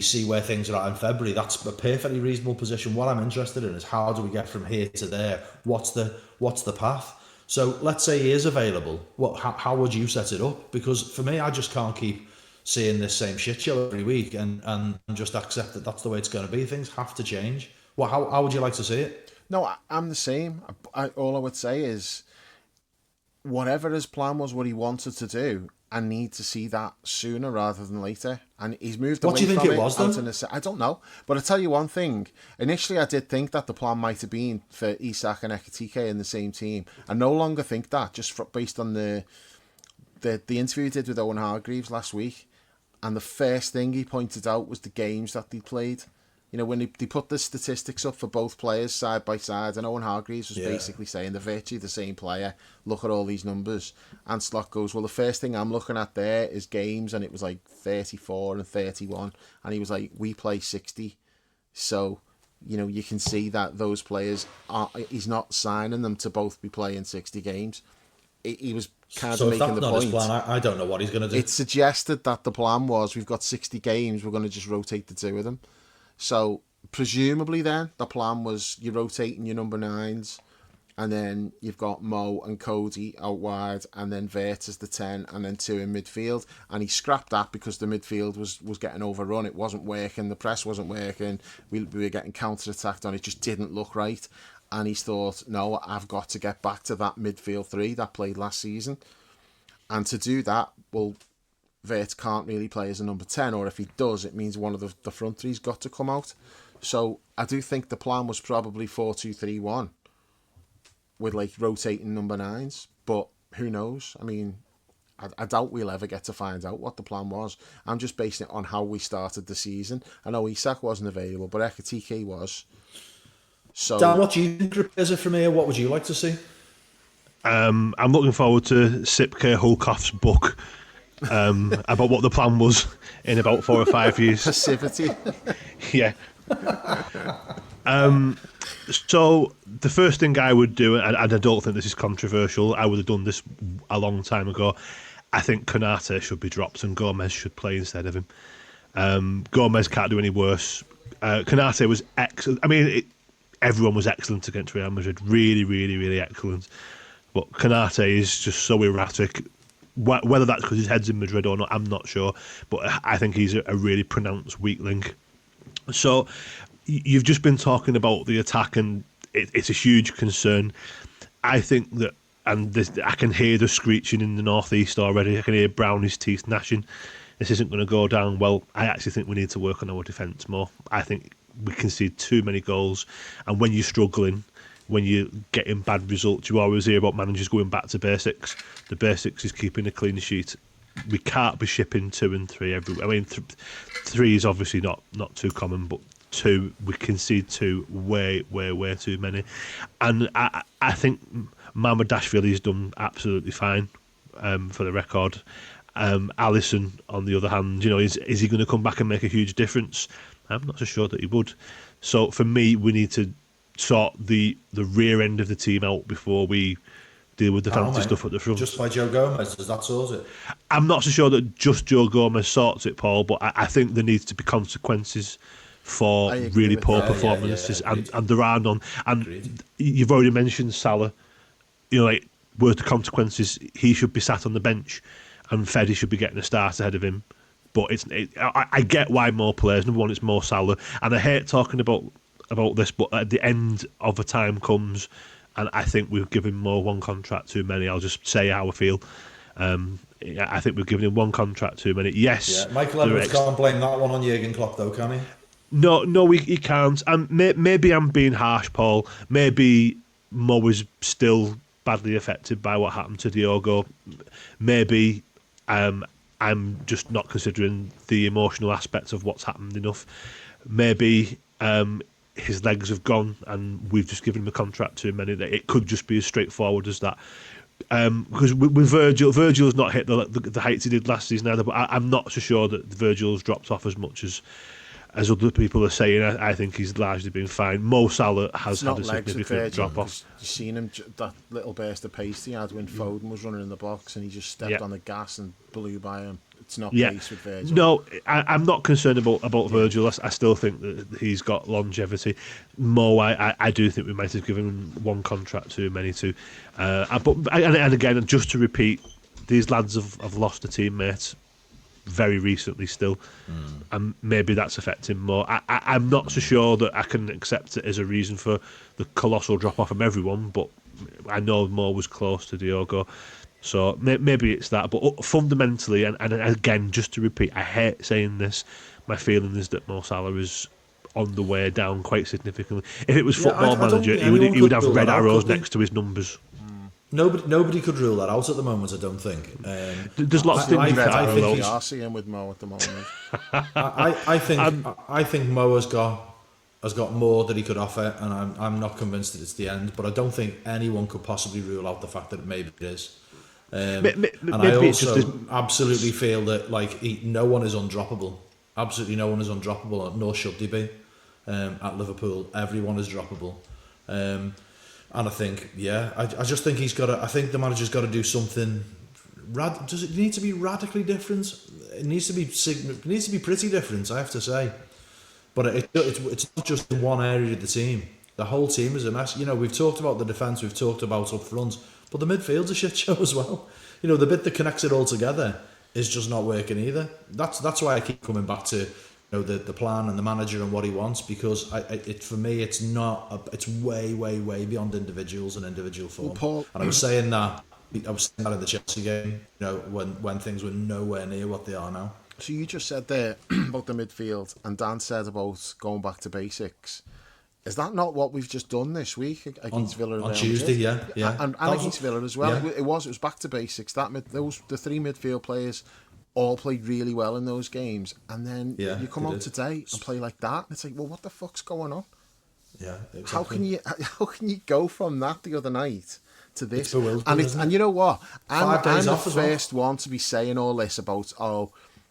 see where things are at in February. That's a perfectly reasonable position. What I'm interested in is how do we get from here to there? What's the path? So let's say he is available. How would you set it up? Because for me, I just can't keep seeing this same shit show every week and just accept that that's the way it's going to be. Things have to change. Well, how would you like to see it? No, I'm the same. All I would say is, whatever his plan was, what he wanted to do, I need to see that sooner rather than later. And he's moved away from it. What do you think it was then? I don't know. But I'll tell you one thing. Initially, I did think that the plan might have been for Isak and Ekitike in the same team. I no longer think that, based on the interview he did with Owen Hargreaves last week. And the first thing he pointed out was the games that they played. You know, when they put the statistics up for both players side by side, and Owen Hargreaves was basically saying they're virtually the same player. Look at all these numbers. And Slot goes, well, the first thing I'm looking at there is games, and it was like 34 and 31. And he was like, we play 60. So, you know, you can see that those players, he's not signing them to both be playing 60 games. He was kind of making the point. So if that's not his plan, I don't know what he's going to do. It suggested that the plan was, we've got 60 games, we're going to just rotate the two of them. So, presumably then, the plan was you're rotating your number 9s, and then you've got Mo and Cody out wide, and then Vert as the 10, and then 2 in midfield. And he scrapped that because the midfield was getting overrun. It wasn't working. The press wasn't working. We were getting counter-attacked on. It just didn't look right. And he's thought, no, I've got to get back to that midfield 3 that played last season. And to do that, well, Vert can't really play as a number 10, or if he does, it means one of the front 3's got to come out. So I do think the plan was probably 4-2-3-1 with like rotating number 9s, but who knows? I mean, I doubt we'll ever get to find out what the plan was. I'm just basing it on how we started the season. I know Isak wasn't available, but Ekitike was. So, Dan, what do you think repairs it from here? What would you like to see? I'm looking forward to Sipke Hulkoff's book about what the plan was in about 4 or 5 years. Passivity. Yeah. So the first thing I would do, and I don't think this is controversial, I would have done this a long time ago. I think Konate should be dropped and Gomez should play instead of him. Gomez can't do any worse. Konate was excellent. I mean, everyone was excellent against Real Madrid. Really, really, really excellent. But Konate is just so erratic. Whether that's because his head's in Madrid or not, I'm not sure. But I think he's a really pronounced weak link. So you've just been talking about the attack, and it's a huge concern. I think that, and I can hear the screeching in the northeast already. I can hear Brownie's teeth gnashing. This isn't going to go down well. I actually think we need to work on our defence more. I think we concede too many goals, and when you're struggling, when you're getting bad results, you always hear about managers going back to basics. The basics is keeping a clean sheet. We can't be shipping 2 and 3 everywhere. I mean, 3 is obviously not too common, but 2, we concede 2 way too many. And I think Mamardashvili's done absolutely fine, for the record. Alisson, on the other hand, you know, is he going to come back and make a huge difference? I'm not so sure that he would. So for me, we need to sort the rear end of the team out before we deal with the fancy stuff at the front. Just by Joe Gomez, does that sort it? I'm not so sure that just Joe Gomez sorts it, Paul, but I think there needs to be consequences for really poor performances, and there are none. And you've already mentioned Salah. You know, like, where's the consequences? He should be sat on the bench, and Fede should be getting a start ahead of him. But I get why more players. Number one, it's more Salah, and I hate talking about this, but at the end of a time comes, and I think we've given Mo one contract too many. I'll just say how I feel. I think we've given him one contract too many. Yes, Michael Edwards can't blame that one on Jurgen Klopp, though, can he? No, he can't. And maybe I'm being harsh, Paul. Maybe Mo is still badly affected by what happened to Diogo. Maybe I'm just not considering the emotional aspects of what's happened enough. Maybe his legs have gone and we've just given him a contract too many. That it could just be as straightforward as that. Because with Virgil's not hit the heights he did last season either, but I'm not so sure that Virgil's dropped off as much as other people are saying. I think he's largely been fine. Mo Salah has had a significant drop off. You've seen him, that little burst of pace he had when Foden was running in the box and he just stepped on the gas and blew by him. It's not pace with Virgil. No, I'm not concerned about Virgil. I still think that he's got longevity. Mo, I do think we might have given him one contract too many too. And again, just to repeat, these lads have lost a teammate very recently still, and maybe that's affecting Mo. I'm not so sure that I can accept it as a reason for the colossal drop off from everyone, but I know Mo was close to Diogo. So maybe it's that, but fundamentally, and again, just to repeat, I hate saying this, my feeling is that Mo Salah is on the way down quite significantly. If it was Football Manager, he would have red arrows next to his numbers. Nobody could rule that out at the moment, I don't think. There's lots of things that I think we are seeing with Mo at the moment. I think Mo has got more that he could offer, and I'm not convinced that it's the end. But I don't think anyone could possibly rule out the fact that maybe it is. And I also absolutely feel that no one is undroppable. Absolutely no one is undroppable, nor should they be. At Liverpool, everyone is droppable. And I think, I just think I think the manager's got to do something. Does it need to be radically different? It needs to be pretty different, I have to say. But it's not just one area of the team. The whole team is a mess. We've talked about the defence, we've talked about up front, but the midfield's a shit show as well. The bit that connects it all together is just not working either. That's why I keep coming back to the plan and the manager and what he wants, because for me it's not. It's way beyond individuals and individual form. Well, Paul, and I was saying that in the Chelsea game, when things were nowhere near what they are now. So you just said there about the midfield, and Dan said about going back to basics. Is that not what we've just done this week against Villa on Tuesday? Yeah. And against Villa as well. Yeah. It was back to basics. The three midfield players all played really well in those games, and then you come out today and play like that, and it's like, well, what the fuck's going on? Yeah, exactly. How can you go from that the other night to this? And you know what? I'm the first one to be saying all this about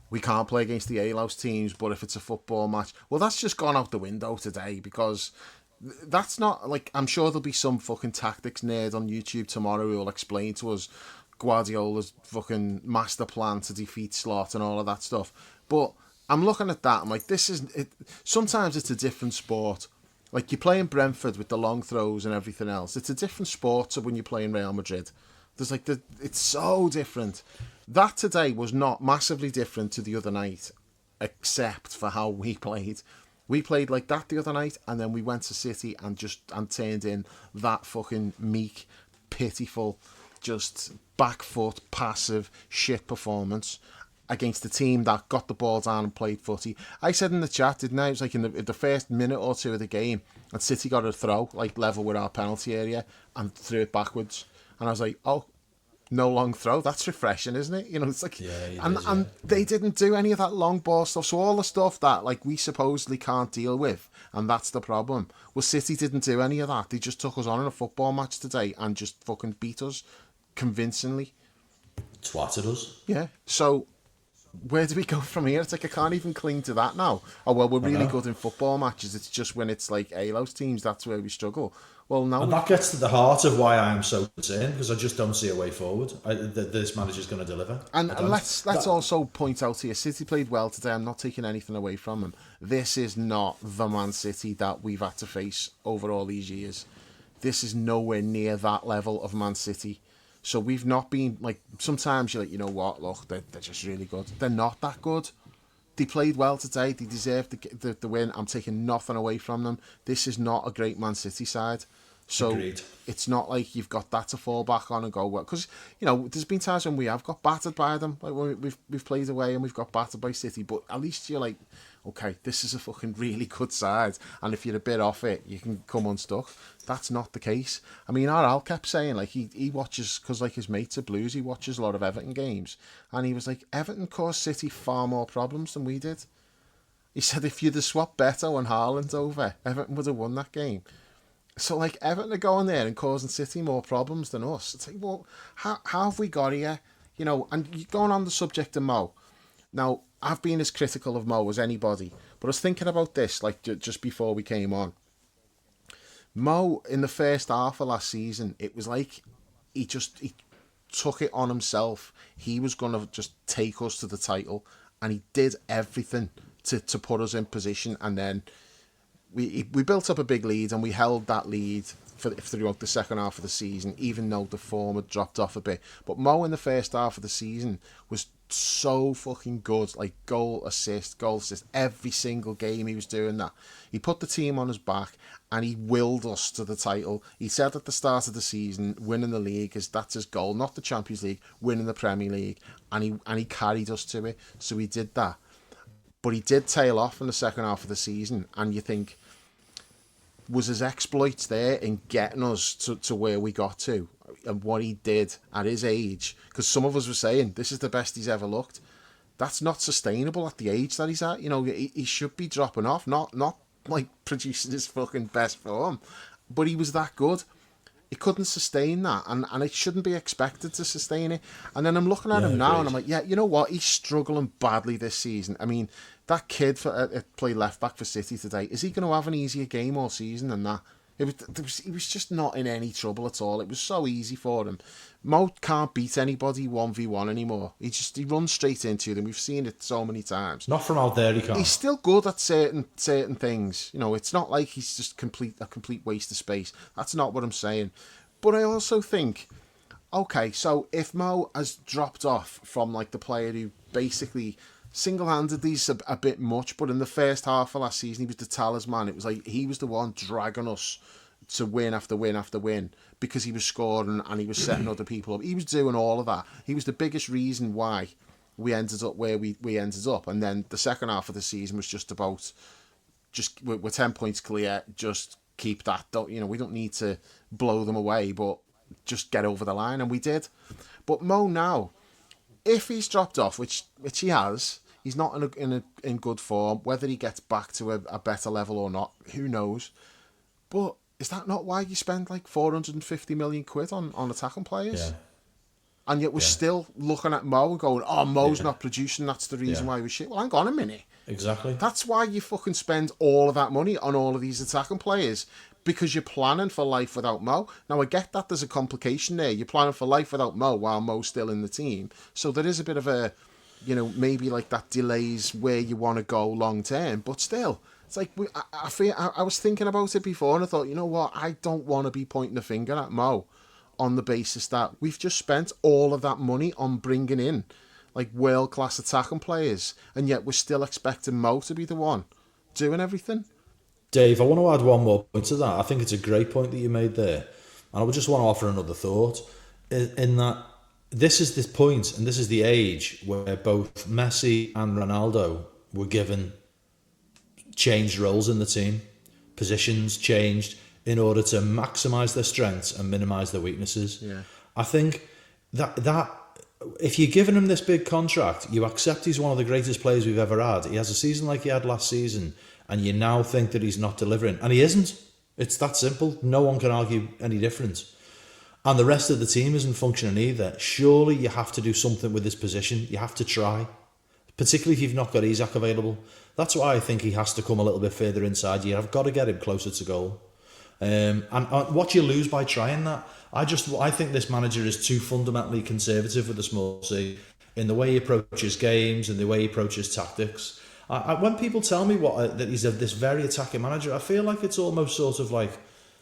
we can't play against the A-Louse teams, but if it's a football match, well, that's just gone out the window today, because that's not I'm sure there'll be some fucking tactics nerd on YouTube tomorrow who will explain to us Guardiola's fucking master plan to defeat Slot and all of that stuff. But I'm looking at that, I'm like, this is it. Sometimes it's a different sport. Like, you're playing Brentford with the long throws and everything else. It's a different sport to when you're playing Real Madrid. There's it's so different. That today was not massively different to the other night, except for how we played. We played like that the other night, and then we went to City and turned in that fucking meek, pitiful, just back foot, passive, shit performance against the team that got the ball down and played footy. I said in the chat, didn't I? It was like in the first minute or two of the game, and City got a throw, level with our penalty area, and threw it backwards. And I was like, oh, no long throw. That's refreshing, isn't it? It's like, and they didn't do any of that long ball stuff. So all the stuff that we supposedly can't deal with, and that's the problem. Well, City didn't do any of that. They just took us on in a football match today and just fucking beat us convincingly. Twatted us. Yeah. So where do we go from here? It's like I can't even cling to that now. Oh well, we're really good in football matches. It's just when it's like A-Louse teams, that's where we struggle. Well, no. And that gets to the heart of why I am so concerned, because I just don't see a way forward that this manager's going to deliver. And let's also point out here, City played well today. I'm not taking anything away from them. This is not the Man City that we've had to face over all these years. This is nowhere near that level of Man City. So we've not been, sometimes you're like, you know what, look, they're just really good. They're not that good. They played well today. They deserved the win. I'm taking nothing away from them. This is not a great Man City side. So Agreed. It's not like you've got that to fall back on and go, well, because, there's been times when we have got battered by them. Like when we've played away and we've got battered by City, but at least you're like, okay, this is a fucking really good side, and if you're a bit off it, you can come unstuck. That's not the case. I mean, Al kept saying, he watches, because his mates are Blues, he watches a lot of Everton games, and he was like, Everton caused City far more problems than we did. He said if you'd have swapped Beto and Haaland over, Everton would have won that game. So, like, Everton are going there and causing City more problems than us. It's like, well, how have we got here? You know, and going on the subject of Mo. Now, I've been as critical of Mo as anybody, but I was thinking about this, like, just before we came on. Mo, in the first half of last season, it was like he took it on himself. He was going to just take us to the title, and he did everything to put us in position, and then we built up a big lead, and we held that lead throughout the second half of the season, even though the form had dropped off a bit. But Mo in the first half of the season was so fucking good, like goal assist, every single game he was doing that. He put the team on his back and he willed us to the title. He said at the start of the season, winning the league that's his goal, not the Champions League, winning the Premier League, and he carried us to it. So he did that. But he did tail off in the second half of the season, and you think, was his exploits there in getting us to where we got to, and what he did at his age? Because some of us were saying this is the best he's ever looked. That's not sustainable at the age that he's at. You know, he should be dropping off, not like producing his fucking best form. But he was that good. He couldn't sustain that, and it shouldn't be expected to sustain it. And then I'm looking at him now, and I'm like, yeah, you know what? He's struggling badly this season. I mean, that kid played left back for City today. Is he going to have an easier game all season than that? He was just not in any trouble at all. It was so easy for him. Mo can't beat anybody 1v1 anymore. He runs straight into them. We've seen it so many times. Not from out there, he can't. He's still good at certain things. You know, it's not like he's just a complete waste of space. That's not what I'm saying. But I also think, okay, so if Mo has dropped off from like the player who basically single-handedly is a bit much, but in the first half of last season he was the talisman. It was like he was the one dragging us to win after win after win because he was scoring and he was setting other people up. He was doing all of that. He was the biggest reason why we ended up where we ended up. And then the second half of the season was just about, we're 10 points clear, just keep that. We don't need to blow them away, but just get over the line, and we did. But Mo now, if he's dropped off, which he has, he's not in good form. Whether he gets back to a better level or not, who knows? But is that not why you spend like 450 million quid on attacking players? Yeah. And yet we're still looking at Mo and going, oh, Mo's not producing, that's the reason why we shit. Well, hang on a minute. Exactly. That's why you fucking spend all of that money on all of these attacking players, because you're planning for life without Mo. Now, I get that there's a complication there. You're planning for life without Mo while Mo's still in the team. So there is a bit of a, maybe like that delays where you want to go long term. But still, it's like, I was thinking about it before and I thought, you know what? I don't want to be pointing a finger at Mo on the basis that we've just spent all of that money on bringing in like world-class attacking players, and yet we're still expecting Mo to be the one doing everything. Dave, I want to add one more point to that. I think it's a great point that you made there. And I would just want to offer another thought in that this is this point and this is the age where both Messi and Ronaldo were given changed roles in the team, positions changed in order to maximise their strengths and minimise their weaknesses. Yeah. I think that if you're giving him this big contract, you accept he's one of the greatest players we've ever had. He has a season like he had last season, and you now think that he's not delivering. And he isn't. It's that simple. No one can argue any different. And the rest of the team isn't functioning either. Surely you have to do something with this position. You have to try. Particularly if you've not got Isak available. That's why I think he has to come a little bit further inside. You've got to get him closer to goal. And what you lose by trying that, I think this manager is too fundamentally conservative with the small C in the way he approaches games and the way he approaches tactics. When people tell me that he's this very attacking manager, I feel like it's almost sort of like,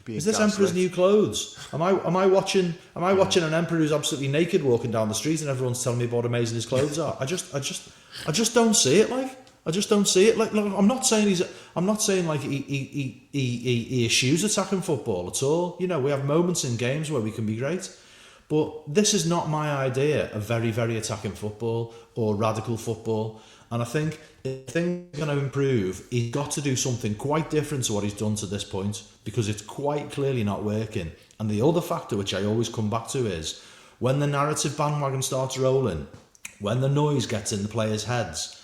is this Emperor's new clothes? Am I watching an emperor who's absolutely naked walking down the street and everyone's telling me about how amazing his clothes are? I just don't see it like. I just don't see it. Like I'm not saying like he eschews attacking football at all. You know, we have moments in games where we can be great, but this is not my idea of very, very attacking football or radical football. And I think if things are going to improve, he's got to do something quite different to what he's done to this point, because it's quite clearly not working. And the other factor, which I always come back to, is when the narrative bandwagon starts rolling, when the noise gets in the players' heads,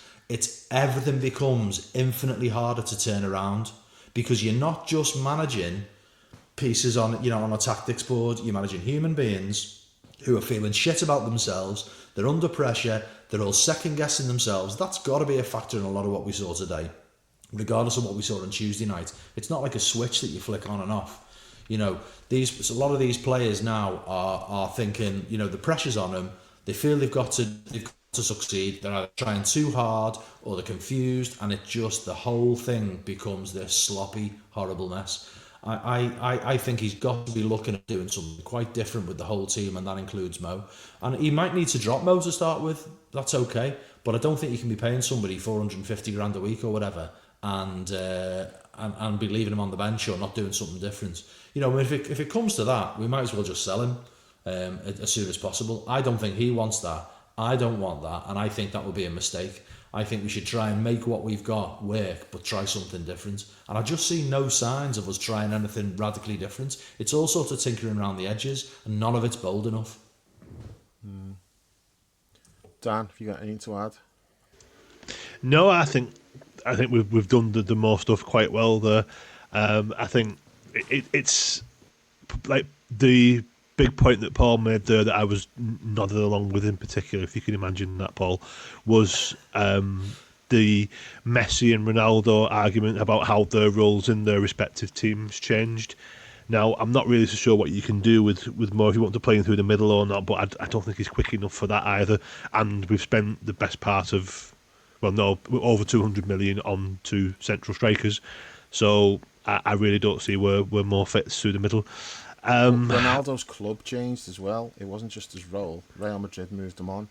everything becomes infinitely harder to turn around, because you're not just managing pieces on, on a tactics board. You're managing human beings who are feeling shit about themselves. They're under pressure. They're all second guessing themselves. That's got to be a factor in a lot of what we saw today, regardless of what we saw on Tuesday night. It's not like a switch that you flick on and off. A lot of these players now are thinking, the pressure's on them. They feel they've got to succeed. They're either trying too hard or they're confused, and the whole thing becomes this sloppy, horrible mess. I think he's got to be looking at doing something quite different with the whole team, and that includes Mo. And he might need to drop Mo to start with. That's okay, but I don't think you can be paying somebody 450 grand a week or whatever and be leaving him on the bench or not doing something different. If it comes to that, we might as well just sell him as soon as possible. I don't think he wants that. I don't want that, and I think that would be a mistake. I think we should try and make what we've got work, but try something different. And I just see no signs of us trying anything radically different. It's all sort of tinkering around the edges, and none of it's bold enough. Dan, have you got anything to add? No, I think we've done the more stuff quite well there. I think it's like the big point that Paul made there that I was nodding along with in particular, if you can imagine that, Paul, was the Messi and Ronaldo argument about how their roles in their respective teams changed. Now, I'm not really so sure what you can do with Mo if you want to play him through the middle or not, but I don't think he's quick enough for that either. And we've spent the best part of, over 200 million on two central strikers. So I really don't see where Mo fits through the middle. Ronaldo's club changed as well. It wasn't just his role. Real Madrid moved him on.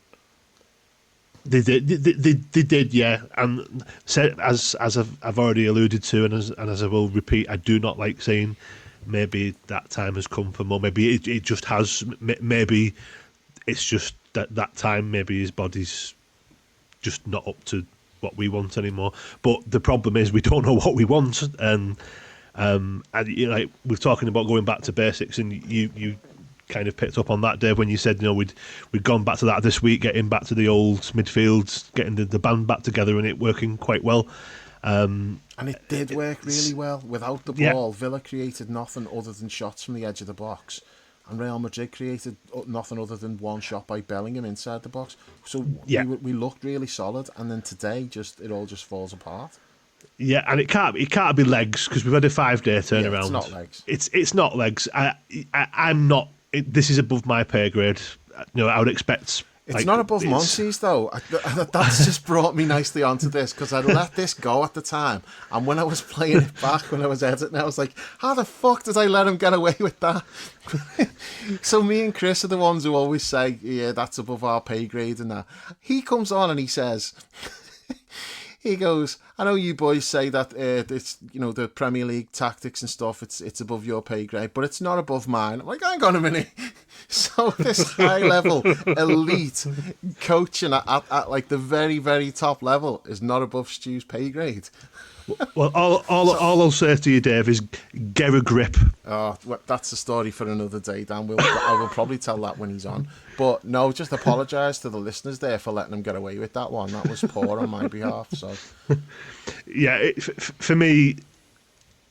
They did, yeah. And as I've already alluded to, and as I will repeat, I do not like saying maybe that time has come for Mo. Maybe it just has. Maybe it's just that time. Maybe his body's just not up to what we want anymore. But the problem is we don't know what we want, and we're talking about going back to basics, and you kind of picked up on that, Dave, when you said we'd gone back to that this week, getting back to the old midfield, getting the band back together, and it working quite well. And it did work really well. Without the ball, Villa created nothing other than shots from the edge of the box, and Real Madrid created nothing other than one shot by Bellingham inside the box. So we looked really solid, and then today it all just falls apart. Yeah, and it can't be legs, because we've had a 5-day turnaround. It's not legs. It's not legs. I'm not. This is above my pay grade. I would expect. It's not above Monsi's though. That's just brought me nicely onto this, because I let this go at the time, and when I was playing it back, when I was editing, I was like, how the fuck did I let him get away with that? So me and Chris are the ones who always say, yeah, that's above our pay grade and that. He comes on and he says, he goes, I know you boys say that it's the Premier League tactics and stuff, it's above your pay grade, but it's not above mine. I'm like, hang on a minute. So this high level elite coaching at like the very, very top level is not above Stu's pay grade. Well, all I'll say to you, Dave, is get a grip. Oh, well, that's a story for another day, Dan. I will probably tell that when he's on. But no, just apologise to the listeners there for letting him get away with that one. That was poor on my behalf. So, yeah, for me,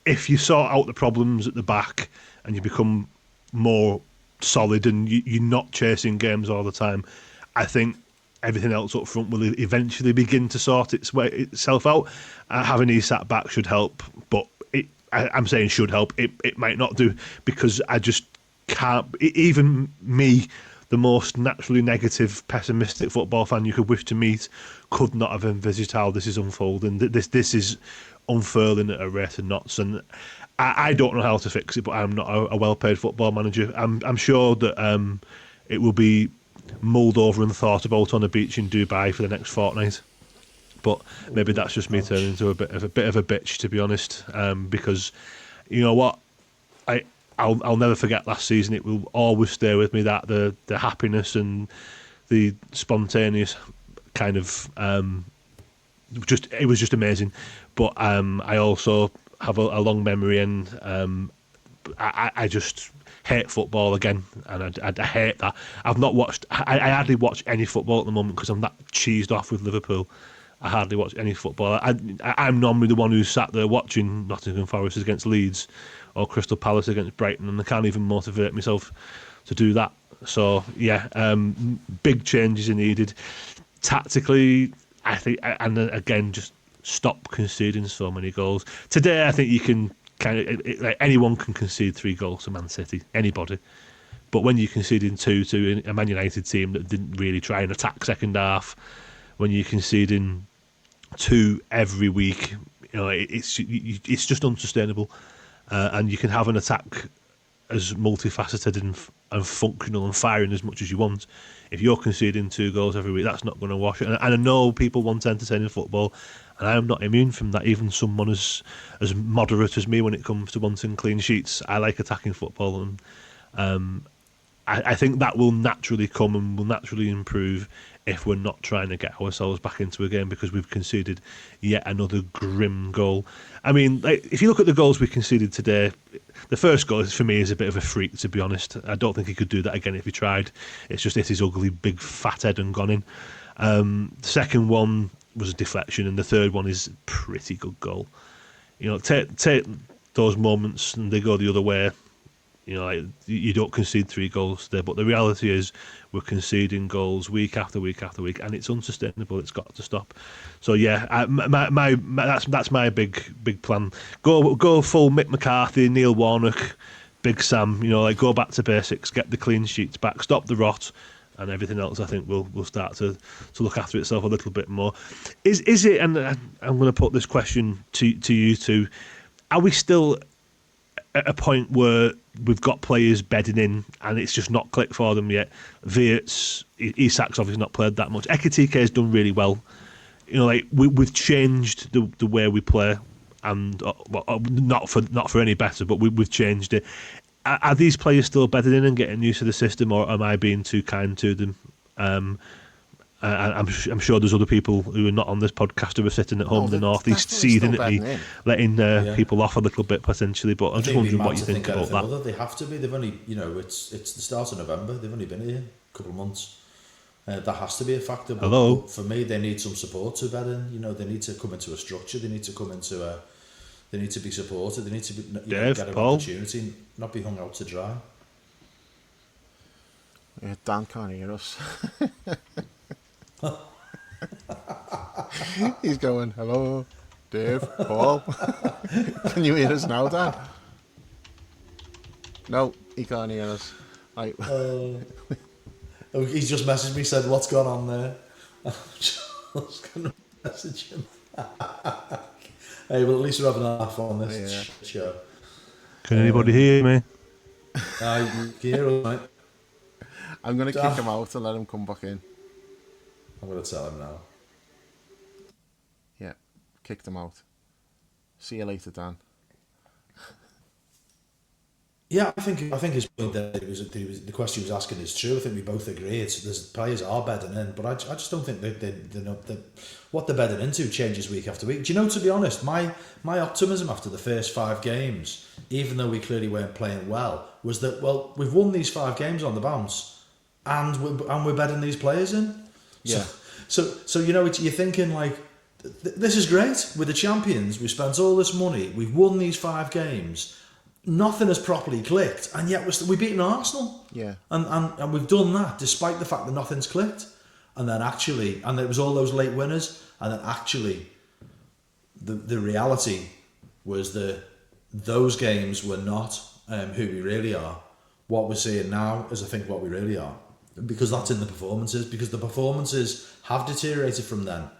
if you sort out the problems at the back and you become more solid and you're not chasing games all the time, I think everything else up front will eventually begin to sort itself out. Having Isak back should help, but I'm saying should help. It might not do, because I just can't. Even me, the most naturally negative, pessimistic football fan you could wish to meet, could not have envisaged how this is unfolding. This is unfurling at a rate of knots, and I don't know how to fix it. But I'm not a well-paid football manager. I'm sure that it will be mulled over and thought about on a beach in Dubai for the next fortnight. But maybe that's just me turning into a bit of a bitch, to be honest. Because you know what, I'll never forget last season. It will always stay with me, that the happiness and the spontaneous kind of it was just amazing. But I also have a long memory, and I just hate football again, and I hate that. I've not watched. I hardly watch any football at the moment because I'm that cheesed off with Liverpool. I hardly watch any football. I'm normally the one who's sat there watching Nottingham Forest against Leeds, or Crystal Palace against Brighton, and I can't even motivate myself to do that. So yeah, big changes are needed tactically. I think, and again, just stop conceding so many goals. Today, I think you can like anyone can concede 3 goals to Man City, anybody. But when you're conceding 2 to a Man United team that didn't really try and attack second half, when you're conceding 2 every week, it's just unsustainable. And you can have an attack as multifaceted and functional and firing as much as you want. If you're conceding 2 goals every week, that's not going to wash it. And I know people want entertaining football, and I am not immune from that. Even someone as moderate as me when it comes to wanting clean sheets, I like attacking football, and I think that will naturally come and will naturally improve if we're not trying to get ourselves back into a game because we've conceded yet another grim goal. I mean, if you look at the goals we conceded today, the first goal for me is a bit of a freak, to be honest. I don't think he could do that again if he tried. It's just hit his ugly big fat head and gone in. The second one was a deflection, and the third one is a pretty good goal. Take those moments and they go the other way. You don't concede 3 goals there, but the reality is we're conceding goals week after week after week, and it's unsustainable. It's got to stop. So yeah, that's my big plan. Go full Mick McCarthy, Neil Warnock, Big Sam. Go back to basics, get the clean sheets back, stop the rot, and everything else I think will start to look after itself a little bit more. Is it? And I'm going to put this question to you two. Are we still at a point where we've got players bedding in and it's just not clicked for them yet? Wirtz, Isak's obviously not played that much. Ekitike has done really well. We've changed the way we play, and not for any better, but we've changed it. Are these players still bedding in and getting used to the system, or am I being too kind to them? I'm sure there's other people who are not on this podcast who are sitting at home in the northeast seething at me, letting people off a little bit potentially. But I'm just wondering what you think about that. They have to be. They've only, it's the start of November. They've only been here a couple of months. That has to be a factor. But for me, they need some support to bed in. They need to come into a structure. They need to come into a. They need to be supported. They need to be, get an opportunity, not be hung out to dry. Yeah, Dan can't hear us. He's going, hello, Dave, Paul. Can you hear us now, Dan? No, he can't hear us. Right. He's just messaged me, said, what's gone on there? I'm just going to message him. Hey, well, at least we're having a laugh on this show. Can anybody hear me? You can hear us, mate. I'm going to kick him out and let him come back in. I'm going to tell him now. Yeah, kicked him out. See you later, Dan. Yeah, I think his point there the question he was asking is true. I think we both agree. Players are bedding in, but I just don't think that what they're bedding into changes week after week. Do you know, to be honest, my optimism after the first 5 games, even though we clearly weren't playing well, was that, well, we've won these 5 games on the bounce, and we're bedding these players in. Yeah. So you're thinking like, this is great. We're the champions. We spent all this money. We've won these 5 games. Nothing has properly clicked, and yet we've beaten Arsenal. Yeah. And we've done that despite the fact that nothing's clicked. And then actually, and it was all those late winners, and then actually, the reality was that those games were not who we really are. What we're seeing now is, I think, what we really are. Because that's in the performances, because the performances have deteriorated from then,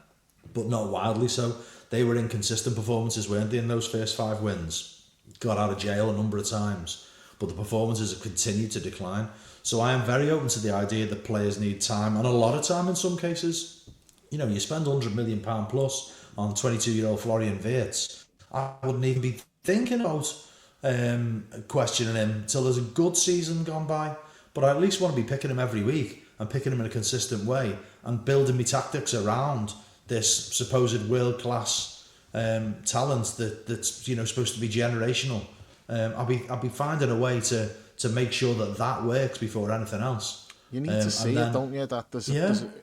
but not wildly so. They were inconsistent performances, weren't they, in those first 5 wins? Got out of jail a number of times, but the performances have continued to decline. So I am very open to the idea that players need time, and a lot of time in some cases. You spend £100 million plus on 22-year-old Florian Wirtz. I wouldn't even be thinking about questioning him till there's a good season gone by. But I at least want to be picking him every week and picking him in a consistent way and building my tactics around this supposed world-class talent that's supposed to be generational. I'll be finding a way to make sure that works before anything else. You need to see it, don't you? That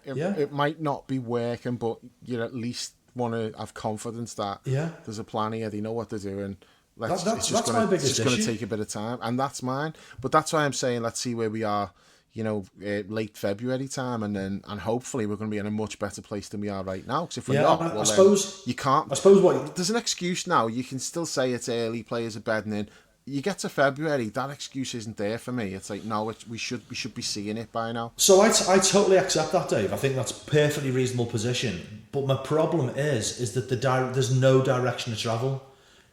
it might not be working, but you at least want to have confidence that there's a plan here. They know what they're doing. It's just going to take a bit of time, and that's mine. But that's why I'm saying let's see where we are, late February time, and hopefully we're going to be in a much better place than we are right now. Because if we're not, well, I suppose you can't. I suppose what there's an excuse now. You can still say it's early, players are bedding in. You get to February, that excuse isn't there for me. It's like, no, we should be seeing it by now. So I totally accept that, Dave. I think that's a perfectly reasonable position. But my problem is that there's no direction to travel.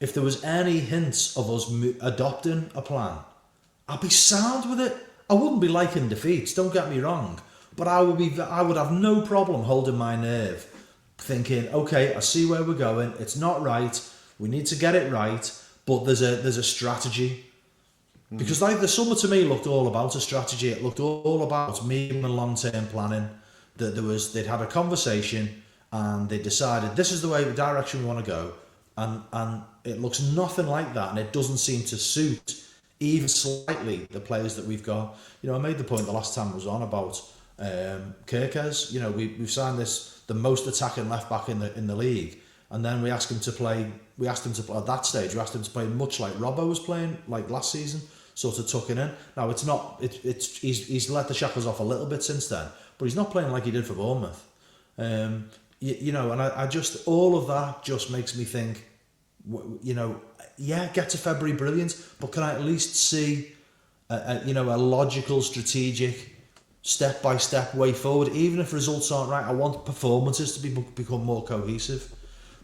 If there was any hints of us adopting a plan, I'd be sound with it. I wouldn't be liking defeats, don't get me wrong. But I would have no problem holding my nerve, thinking, okay, I see where we're going. It's not right. We need to get it right. But there's a strategy, because like the summer to me looked all about a strategy. It looked all about medium and long term planning. That they'd had a conversation and they decided this is the direction we want to go, and it looks nothing like that, and it doesn't seem to suit even slightly the players that we've got. I made the point the last time I was on about Kirkes. We've signed the most attacking left back in the league. And then we asked him to play at that stage. We asked him to play much like Robbo was playing like last season, sort of tucking in. Now he's let the shackles off a little bit since then, but he's not playing like he did for Bournemouth. And I just, all of that just makes me think, get to February, brilliant, but can I at least see a logical, strategic, step-by-step way forward? Even if results aren't right, I want performances to become more cohesive.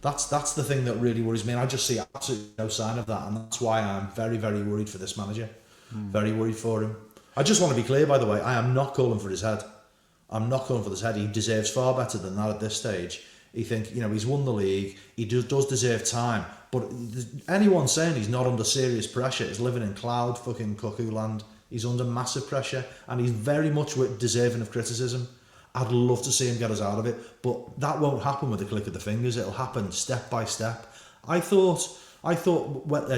That's the thing that really worries me, and I just see absolutely no sign of that, and that's why I'm very, very worried for this manager. Very worried for him. I just want to be clear, by the way, I am not calling for his head. I'm not calling for his head. He deserves far better than that at this stage. He's won the league. He does deserve time, but anyone saying he's not under serious pressure is living in cloud fucking cuckoo land. He's under massive pressure, and he's very much deserving of criticism. I'd love to see him get us out of it, but that won't happen with a click of the fingers. It'll happen step by step. I thought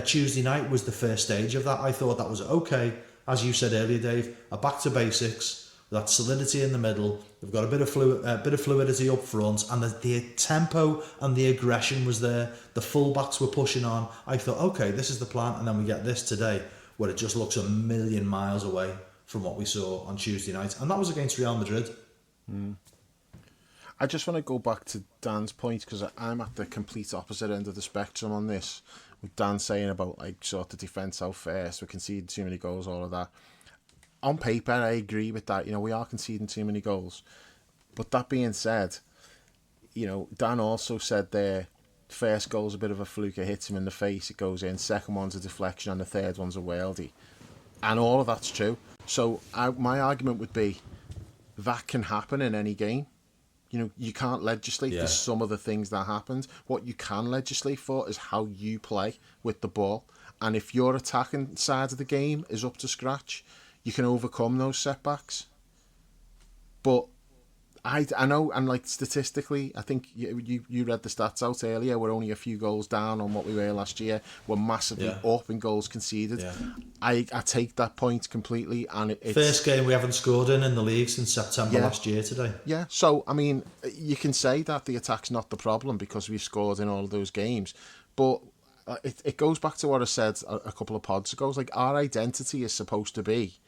Tuesday night was the first stage of that. I thought that was okay, as you said earlier, Dave. A back to basics, that solidity in the middle. We've got a bit of fluidity up front, and the tempo and the aggression was there. The fullbacks were pushing on. I thought, okay, this is the plan, and then we get this today, where it just looks a million miles away from what we saw on Tuesday night, and that was against Real Madrid. I just want to go back to Dan's point, because I'm at the complete opposite end of the spectrum on this, with Dan saying about sort the defence out first, we're conceding too many goals, all of that. On paper, I agree with that. We are conceding too many goals, but that being said, Dan also said there, first goal's a bit of a fluke, it hits him in the face, it goes in, second one's a deflection, and the third one's a worldie, and all of that's true. So my argument would be, that can happen in any game. You can't legislate for some of the things that happened. What you can legislate for is how you play with the ball. And if your attacking side of the game is up to scratch, you can overcome those setbacks. But I know, and statistically, I think you read the stats out earlier, we're only a few goals down on what we were last year. We're massively up in goals conceded. Yeah. I take that point completely. And it's first game we haven't scored in the league since September last year today. Yeah, so, you can say that the attack's not the problem because we've scored in all of those games. But it goes back to what I said a couple of pods ago. It's our identity is supposed to be,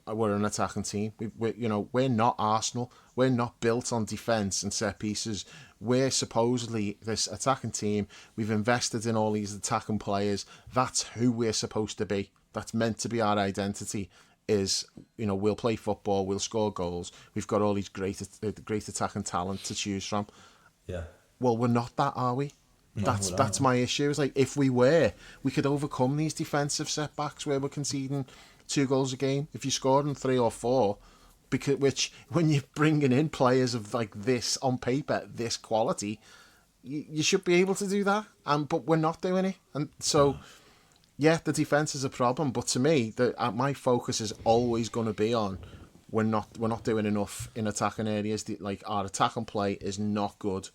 we're an attacking team. We're not Arsenal. We're not built on defence and set pieces. We're supposedly this attacking team. We've invested in all these attacking players. That's who we're supposed to be. That's meant to be our identity. Is we'll play football. We'll score goals. We've got all these great attacking talent to choose from. Yeah. Well, we're not that, are we? No, that's my issue. It's if we were, we could overcome these defensive setbacks where we're conceding 2 goals a game. If you're scoring 3 or 4, which when you're bringing in players of this on paper, this quality, you should be able to do that. But we're not doing it, and so the defense is a problem. But to me, my focus is always going to be on we're not doing enough in attacking areas. Our attacking play is not good.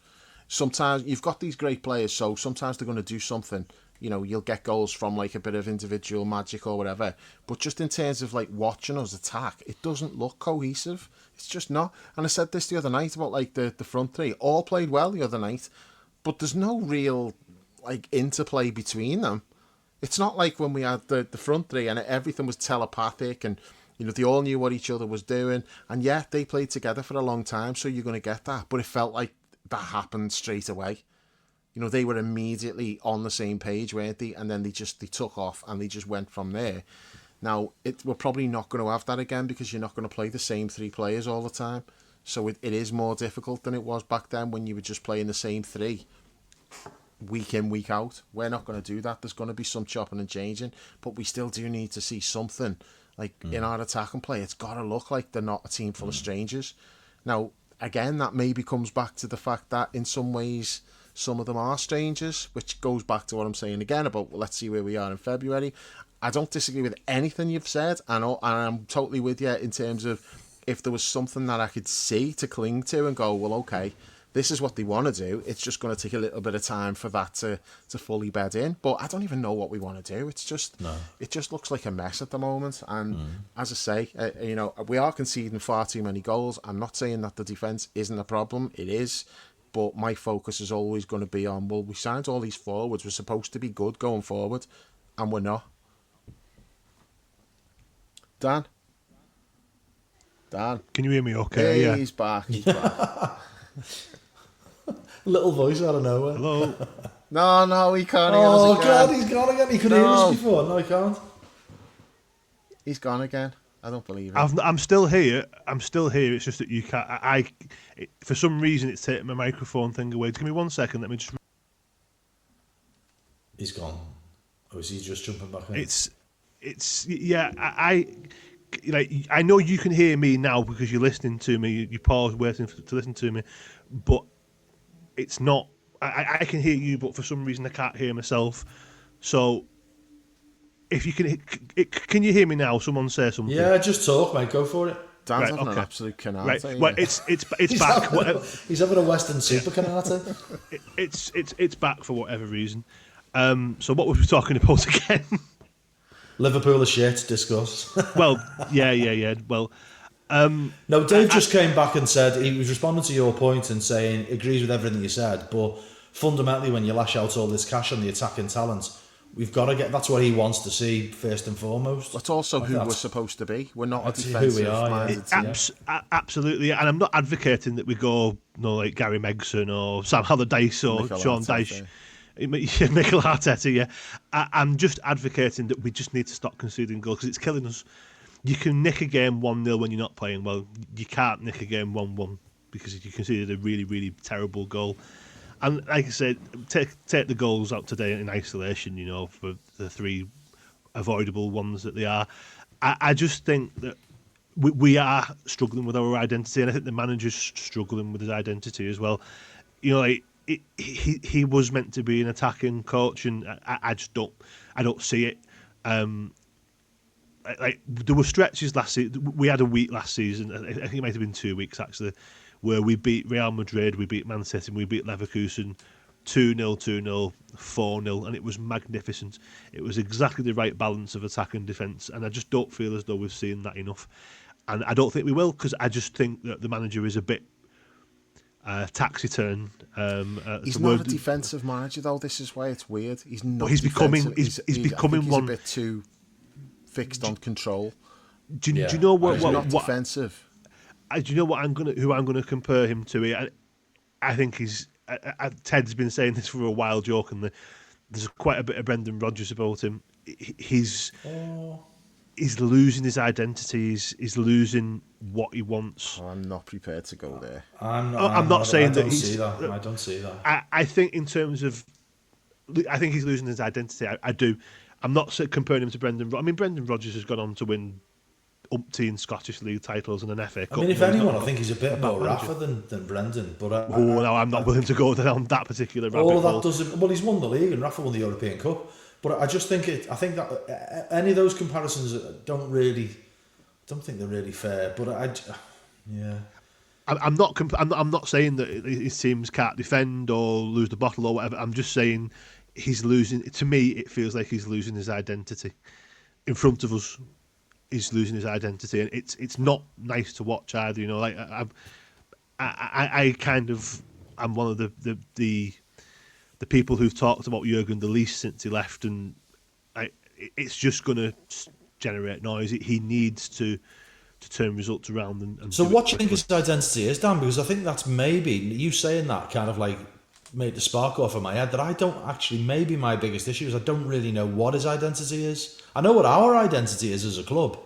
Sometimes you've got these great players, so sometimes they're going to do something. You'll get goals from a bit of individual magic or whatever. But just in terms of watching us attack, it doesn't look cohesive. It's just not. And I said this the other night about the front three. All played well the other night, but there's no real like interplay between them. It's not like when we had the front three and everything was telepathic and, you know, they all knew what each other was doing. And yeah, they played together for a long time, so you're going to get that. But it felt like that happened straight away. You know, they were immediately on the same page, weren't they? And then they took off and they just went from there. Now, we're probably not going to have that again because you're not going to play the same three players all the time. So it is more difficult than it was back then when you were just playing the same three week in, week out. We're not going to do that. There's going to be some chopping and changing, but we still do need to see something. Like in our attacking play, it's got to look like they're not a team full of strangers. Now, again, that maybe comes back to the fact that in some ways, some of them are strangers, which goes back to what I'm saying again about, well, let's see where we are in February. I don't disagree with anything you've said, and I'm totally with you in terms of if there was something that I could see to cling to and go, well, okay, this is what they want to do. It's just going to take a little bit of time for that to fully bed in. But I don't even know what we want to do. It's just, It just looks like a mess at the moment. And as I say, you know, we are conceding far too many goals. I'm not saying that the defence isn't a problem. It is. But my focus is always going to be on, well, we signed all these forwards. We're supposed to be good going forward, and we're not. Dan? Can you hear me okay? Yeah. He's back. Little voice out of nowhere. Hello? No, he can't hear us Oh, again. God, he's gone again. He could hear us before. No, he can't. He's gone again. I don't believe it. I'm still here. It's just that you can't. For some reason, it's taking my microphone thing away. Give me 1 second. Let me just. He's gone. Or is he just jumping back in? Yeah. I know you can hear me now because you're listening to me. You pause waiting to listen to me, but it's not. I can hear you, but for some reason I can't hear myself. So, if you can you hear me now? Someone say something. Yeah, just talk, mate. Go for it. Dan's having an absolute canard. Right. Well, it's back. He's having a Western super canard. It's back for whatever reason. So what were we talking about again? Liverpool are shit. Discuss. Well, yeah. Well, no, Dave just came back and said he was responding to your point and saying agrees with everything you said, but fundamentally, when you lash out all this cash on the attacking talent, we've got to get. That's what he wants to see first and foremost. That's also who we're supposed to be. We're not a defensive-minded team. Absolutely, and I'm not advocating that we go, like Gary Megson or Sam Allardyce or Mikel Sean Arteta. Dyche. Mikel Arteta, yeah. I'm just advocating that we just need to stop conceding goals because it's killing us. You can nick a game 1-0 when you're not playing well. You can't nick a game 1-1 because you conceded a really, really terrible goal. And like I said, take the goals out today in isolation, for the three avoidable ones that they are. I just think that we are struggling with our identity, and I think the manager's struggling with his identity as well. He was meant to be an attacking coach, and I just don't see it. There were stretches last season. We had a week last season. I think it might have been 2 weeks actually, where we beat Real Madrid, we beat Man City, and we beat Leverkusen 2-0, 2-0, 4-0, and it was magnificent. It was exactly the right balance of attack and defence, and I just don't feel as though we've seen that enough. And I don't think we will, because I just think that the manager is a bit taciturn. He's not a defensive manager, though. This is why it's weird. He's not. But he's becoming one. He's a bit too fixed on control. Do you know what? He's not defensive. Do you know what who I'm gonna compare him to? I think he's. Ted's been saying this for a while, jokingly. There's quite a bit of Brendan Rodgers about him. He's losing his identity. He's losing what he wants. I'm not prepared to go there. I'm not saying that he's. I don't see that. I think in terms of, I think he's losing his identity. I do. I'm not comparing him to Brendan. I mean, Brendan Rodgers has gone on to win umpteen Scottish League titles and an FA Cup. I mean, if anyone, I think he's a bit more Rafa than Brendan. But no, I'm not willing to go down that particular rabbit hole. All of that doesn't. Well, he's won the league and Rafa won the European Cup. But I just think I think that any of those comparisons don't think they're really fair. But I'm not saying that his teams can't defend or lose the bottle or whatever. I'm just saying he's losing. To me, it feels like he's losing his identity in front of us. He's losing his identity, and it's not nice to watch either. I kind of am one of the the people who've talked about Jurgen the least since he left, and it's just going to generate noise. He needs to turn results around. And so what do you think his identity is, Dan? Because I think that's maybe, you saying that kind of like made the spark off in my head, that I don't actually, maybe my biggest issue is I don't really know what his identity is. I know what our identity is as a club,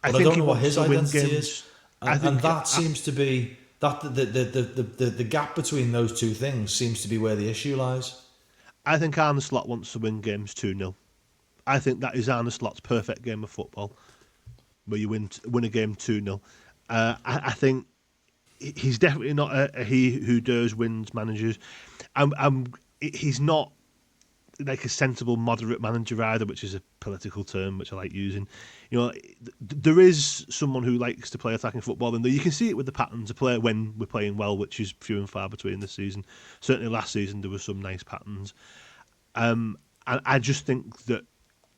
but I don't know what his identity is. And that seems to be, that the gap between those two things seems to be where the issue lies. I think Arne Slot wants to win games 2-0. I think that is Arne Slot's perfect game of football, where you win a game 2-0. I think he's definitely not a he who dares wins managers. He's not like a sensible, moderate manager either, which is a political term which I like using. You know, there is someone who likes to play attacking football, and you can see it with the patterns of play when we're playing well, which is few and far between this season. Certainly last season there were some nice patterns. And I just think that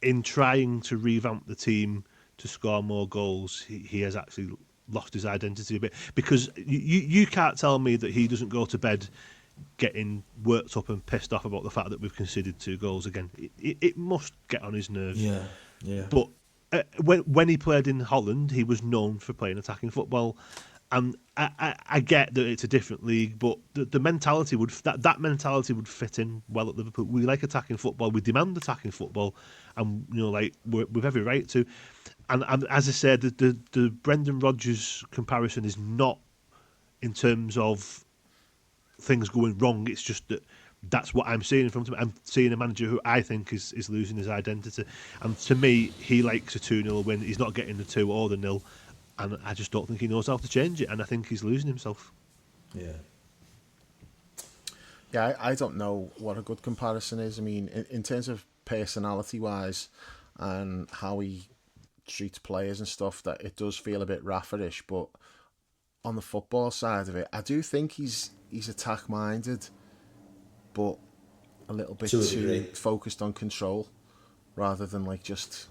in trying to revamp the team to score more goals, he has actually lost his identity a bit, because you can't tell me that he doesn't go to bed getting worked up and pissed off about the fact that we've conceded 2 goals again. It must get on his nerves. Yeah. But when he played in Holland, he was known for playing attacking football, and I get that it's a different league, but the mentality would that mentality would fit in well at Liverpool. We like attacking football, we demand attacking football, and we've every right to. And as I said, the Brendan Rodgers comparison is not in terms of things going wrong. It's just that's what I'm seeing from him. I'm seeing a manager who I think is losing his identity. And to me, he likes a 2-0 win. He's not getting the 2 or the 0. And I just don't think he knows how to change it. And I think he's losing himself. Yeah. Yeah, I don't know what a good comparison is. I mean, in terms of personality-wise and how he treats players and stuff, that it does feel a bit Rafferish, but on the football side of it, I do think he's attack-minded, but a little bit too focused on control rather than like just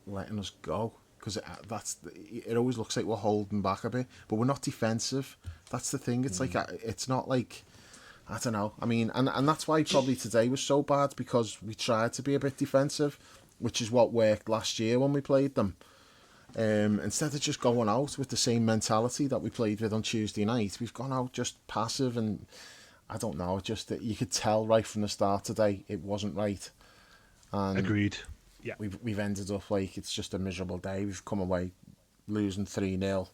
letting us go. Because it always looks like we're holding back a bit, but we're not defensive. That's the thing. It's like it's not like, I don't know. I mean, and that's why probably today was so bad, because we tried to be a bit defensive, which is what worked last year when we played them. Instead of just going out with the same mentality that we played with on Tuesday night, we've gone out just passive, and I don't know, just that you could tell right from the start today it wasn't right. And agreed. Yeah, we've ended up like it's just a miserable day. We've come away losing 3-0.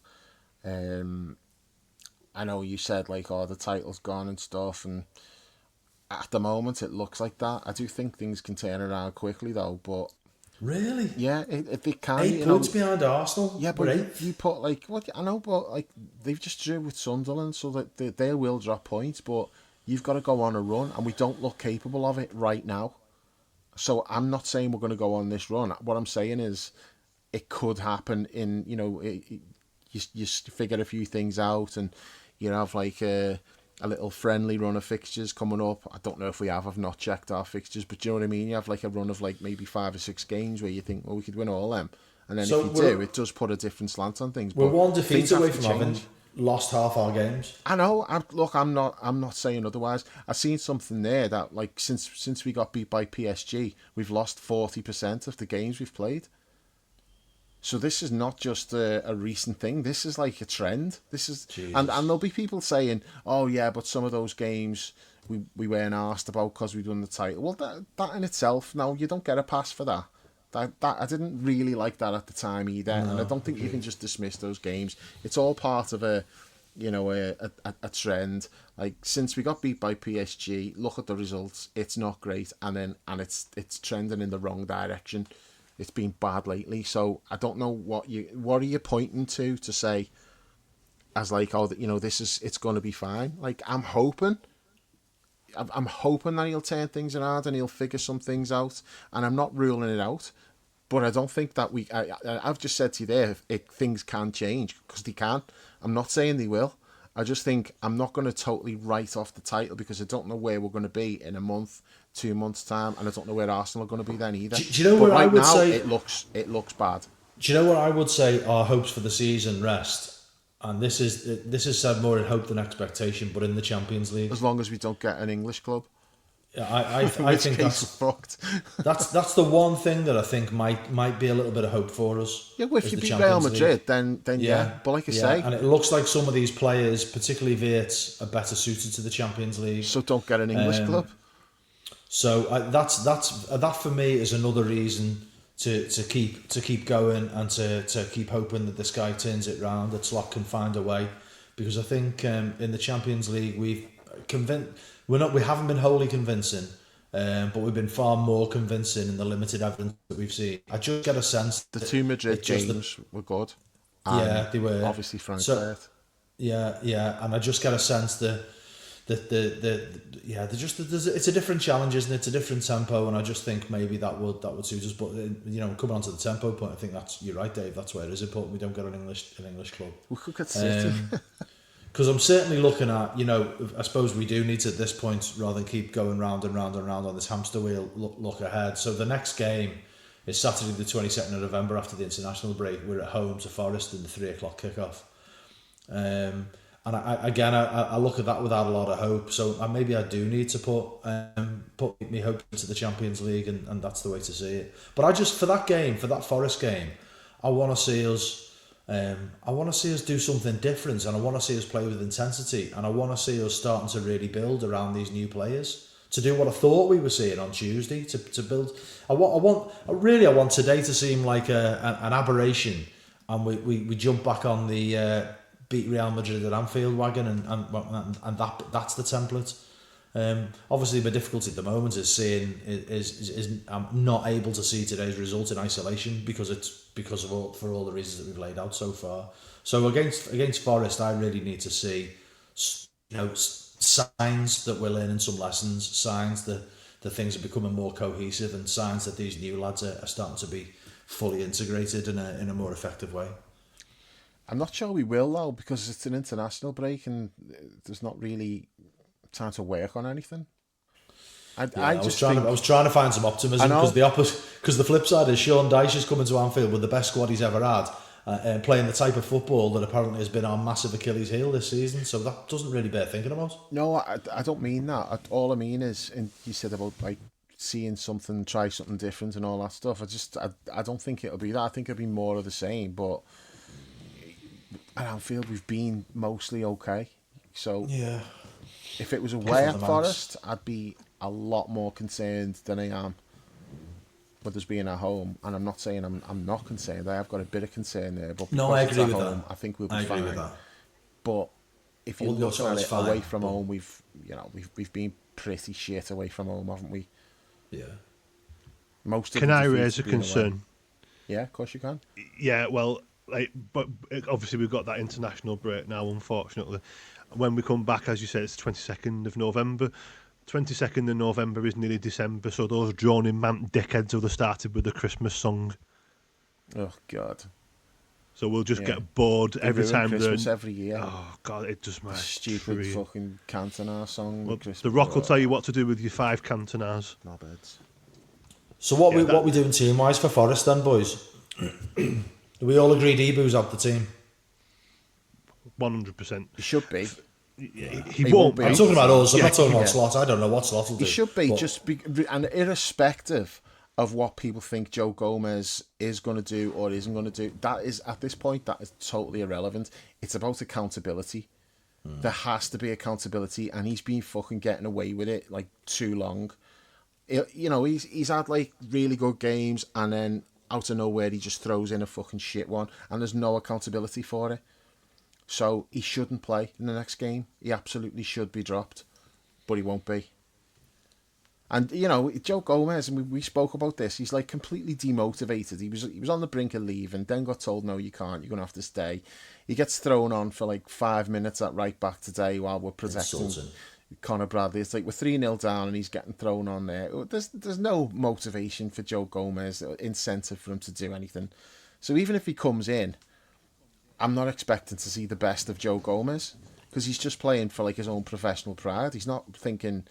I know you said like, oh, the title's gone and stuff, and at the moment it looks like that. I do think things can turn around quickly though, but really, yeah, it can. 8 points behind Arsenal. Yeah, but you put like what I know, but like they've just drew with Sunderland, so that they will drop points. But you've got to go on a run, and we don't look capable of it right now. So I'm not saying we're going to go on this run. What I'm saying is it could happen in, you figure a few things out, and you have like a little friendly run of fixtures coming up. I don't know if we have. I've not checked our fixtures, but do you know what I mean? You have like a run of like maybe 5 or 6 games where you think, well, we could win all them. And then if you do, it does put a different slant on things. We're one defeat away from having lost half our games. I know. I'm not saying otherwise. I've seen something there that like since we got beat by PSG, we've lost 40% of the games we've played. So this is not just a recent thing. This is like a trend. This is, and there'll be people saying, "Oh yeah, but some of those games we weren't asked about because we won the title." Well, that in itself, no, you don't get a pass for that. That I didn't really like that at the time either, and I don't think you can just dismiss those games. It's all part of a trend. Like since we got beat by PSG, look at the results. It's not great, and it's trending in the wrong direction. It's been bad lately, so I don't know what are you pointing to say as like, oh, it's going to be fine. Like I'm hoping that he'll turn things around and he'll figure some things out, and I'm not ruling it out, but I don't think that I've just said to you there, things can change, because they can. I'm not saying they will. I just think I'm not going to totally write off the title, because I don't know where we're going to be in a month, 2 months time, and I don't know where Arsenal are going to be then either. Do you know what I would say? It looks bad. Do you know what I would say? Our hopes for the season rest, and this is said more in hope than expectation, but in the Champions League. As long as we don't get an English club. I which think case we're fucked. that's the one thing that I think might be a little bit of hope for us. Yeah, well, if is you the beat Champions Real Madrid, League. then yeah. But like I say, and it looks like some of these players, particularly Wirtz, are better suited to the Champions League. so don't get an English club. So that for me is another reason to keep going and to keep hoping that this guy turns it round, that Slot can find a way, because I think in the Champions League we haven't been wholly convincing, but we've been far more convincing in the limited evidence that we've seen. I just get a sense The two Madrid games were good. Yeah, they were. Obviously Frankfurt. Yeah, and I just get a sense that it's a different challenge, isn't it? It's a different tempo, and I just think maybe that would suit us. But coming on to the tempo point, I think you're right, Dave. That's where it is important we don't get an English club. We could get City. Because I'm certainly looking at, I suppose we do need to, at this point, rather than keep going round and round and round on this hamster wheel, look ahead. So the next game is Saturday the 22nd of November after the international break. We're at home to Forest in the 3 o'clock kickoff. And I look at that without a lot of hope. So maybe I do need to put me hope into the Champions League, and that's the way to see it. But for that Forest game, I want to see us. I want to see us do something different, and I want to see us play with intensity, and I want to see us starting to really build around these new players, to do what I thought we were seeing on Tuesday, to build. I want today to seem like an aberration, and we jump back on the beat Real Madrid at Anfield wagon, and that's the template. Obviously, the difficulty at the moment is I'm not able to see today's result in isolation because of all the reasons that we've laid out so far. So against Forest, I really need to see signs that we're learning some lessons, signs that things are becoming more cohesive, and signs that these new lads are starting to be fully integrated in a more effective way. I'm not sure we will though, because it's an international break and there's not really time to work on anything. I was trying to find some optimism, because the flip side is Sean Dyche is coming to Anfield with the best squad he's ever had, and playing the type of football that apparently has been our massive Achilles heel this season. So that doesn't really bear thinking about. No, I don't mean that. All I mean is, and you said about like seeing something, try something different and all that stuff. I don't think it'll be that. I think it'll be more of the same. But at Anfield, we've been mostly okay. So yeah. If it was away at Forest, I'd be a lot more concerned than I am with us being at home. And I'm not saying I'm not concerned. I have got a bit of concern there. But no, I agree with home, that. I think we'll be fine. Agree with that. But if you look at it away from home, we've been pretty shit away from home, haven't we? Yeah. Can I raise a concern? Away. Yeah, of course you can. Yeah, well, but obviously we've got that international break now, unfortunately. When we come back, as you said, it's the 22nd of November. 22nd of November is nearly December, so those drawn-in man dickheads will have started with the Christmas song. Oh, God. So we'll just get bored every time. Christmas every year. Oh, God, it just makes stupid fucking Cantona song. Well, The Rock will tell you what to do with your 5 Cantonas. Knobheads. So what we doing team-wise for Forest then, boys? Do we all agree Ibu's out the team? 100%. He should be. He won't be. I'm talking about us. I'm not talking about Slot. I don't know what Slot will do. He should be, and irrespective of what people think Joe Gomez is going to do or isn't going to do, that is, at this point, that is totally irrelevant. It's about accountability. There has to be accountability, and he's been fucking getting away with it like too long. He's had like really good games, and then out of nowhere he just throws in a fucking shit one, and there's no accountability for it. So he shouldn't play in the next game. He absolutely should be dropped, but he won't be. And Joe Gomez, and we spoke about this. He's like completely demotivated. He was on the brink of leaving, then got told no, you can't. You're gonna have to stay. He gets thrown on for like 5 minutes at right back today while we're protecting Conor Bradley. It's like we're 3-0 down and he's getting thrown on there. There's no motivation for Joe Gomez, incentive for him to do anything. So even if he comes in, I'm not expecting to see the best of Joe Gomez, because he's just playing for like his own professional pride. He's not thinking,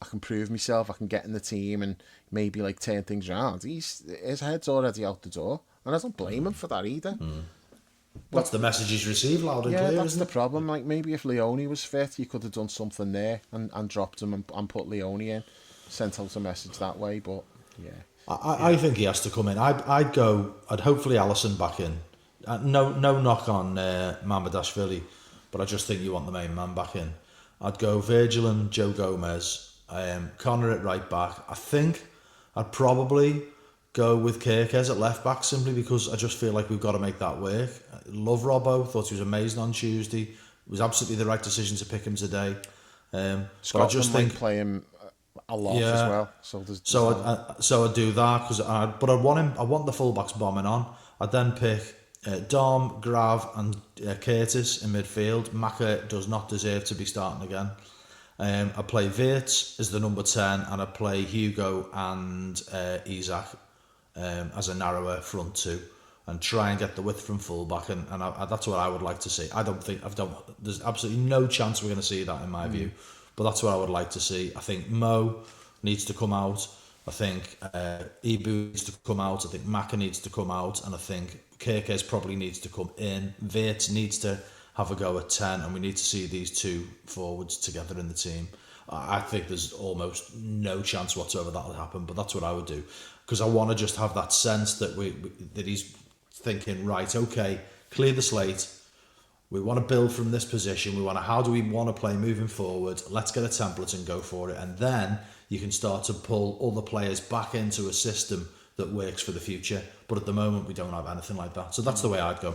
I can prove myself, I can get in the team and maybe like turn things around. His head's already out the door, and I don't blame him for that either. That's the message he's received loud and clear. Yeah, that's the problem. Like maybe if Leone was fit, you could have done something there and dropped him and put Leone in. sent out a message that way. But yeah, I think he has to come in. I'd hopefully Alisson back in. No knock on Mamardashvili, but I just think you want the main man back in. I'd go Virgil and Joe Gomez. Connor at right back. I think I'd probably go with Kirkes at left back simply because I just feel like we've got to make that work. I love Robbo. Thought he was amazing on Tuesday. It was absolutely the right decision to pick him today. But I just think play him a lot as well. So I'd do that but I want the fullbacks bombing on. I'd then pick Dom, Grav and Curtis in midfield. Maka does not deserve to be starting again. I play Wirtz as the number 10 and I play Hugo and Isaac as a narrower front two and try and get the width from fullback and that's what I would like to see. There's absolutely no chance we're going to see that in my view, but that's what I would like to see. I think Mo needs to come out. I think Ibu needs to come out. I think Maka needs to come out, and I think Kirkes probably needs to come in. Wirtz needs to have a go at 10, and we need to see these two forwards together in the team. I think there's almost no chance whatsoever that'll happen, but that's what I would do, because I want to just have that sense that that he's thinking, right, okay, clear the slate. We want to build from this position. How do we want to play moving forward? Let's get a template and go for it, and then you can start to pull other players back into a system that works for the future. But at the moment, we don't have anything like that. So that's the way I'd go.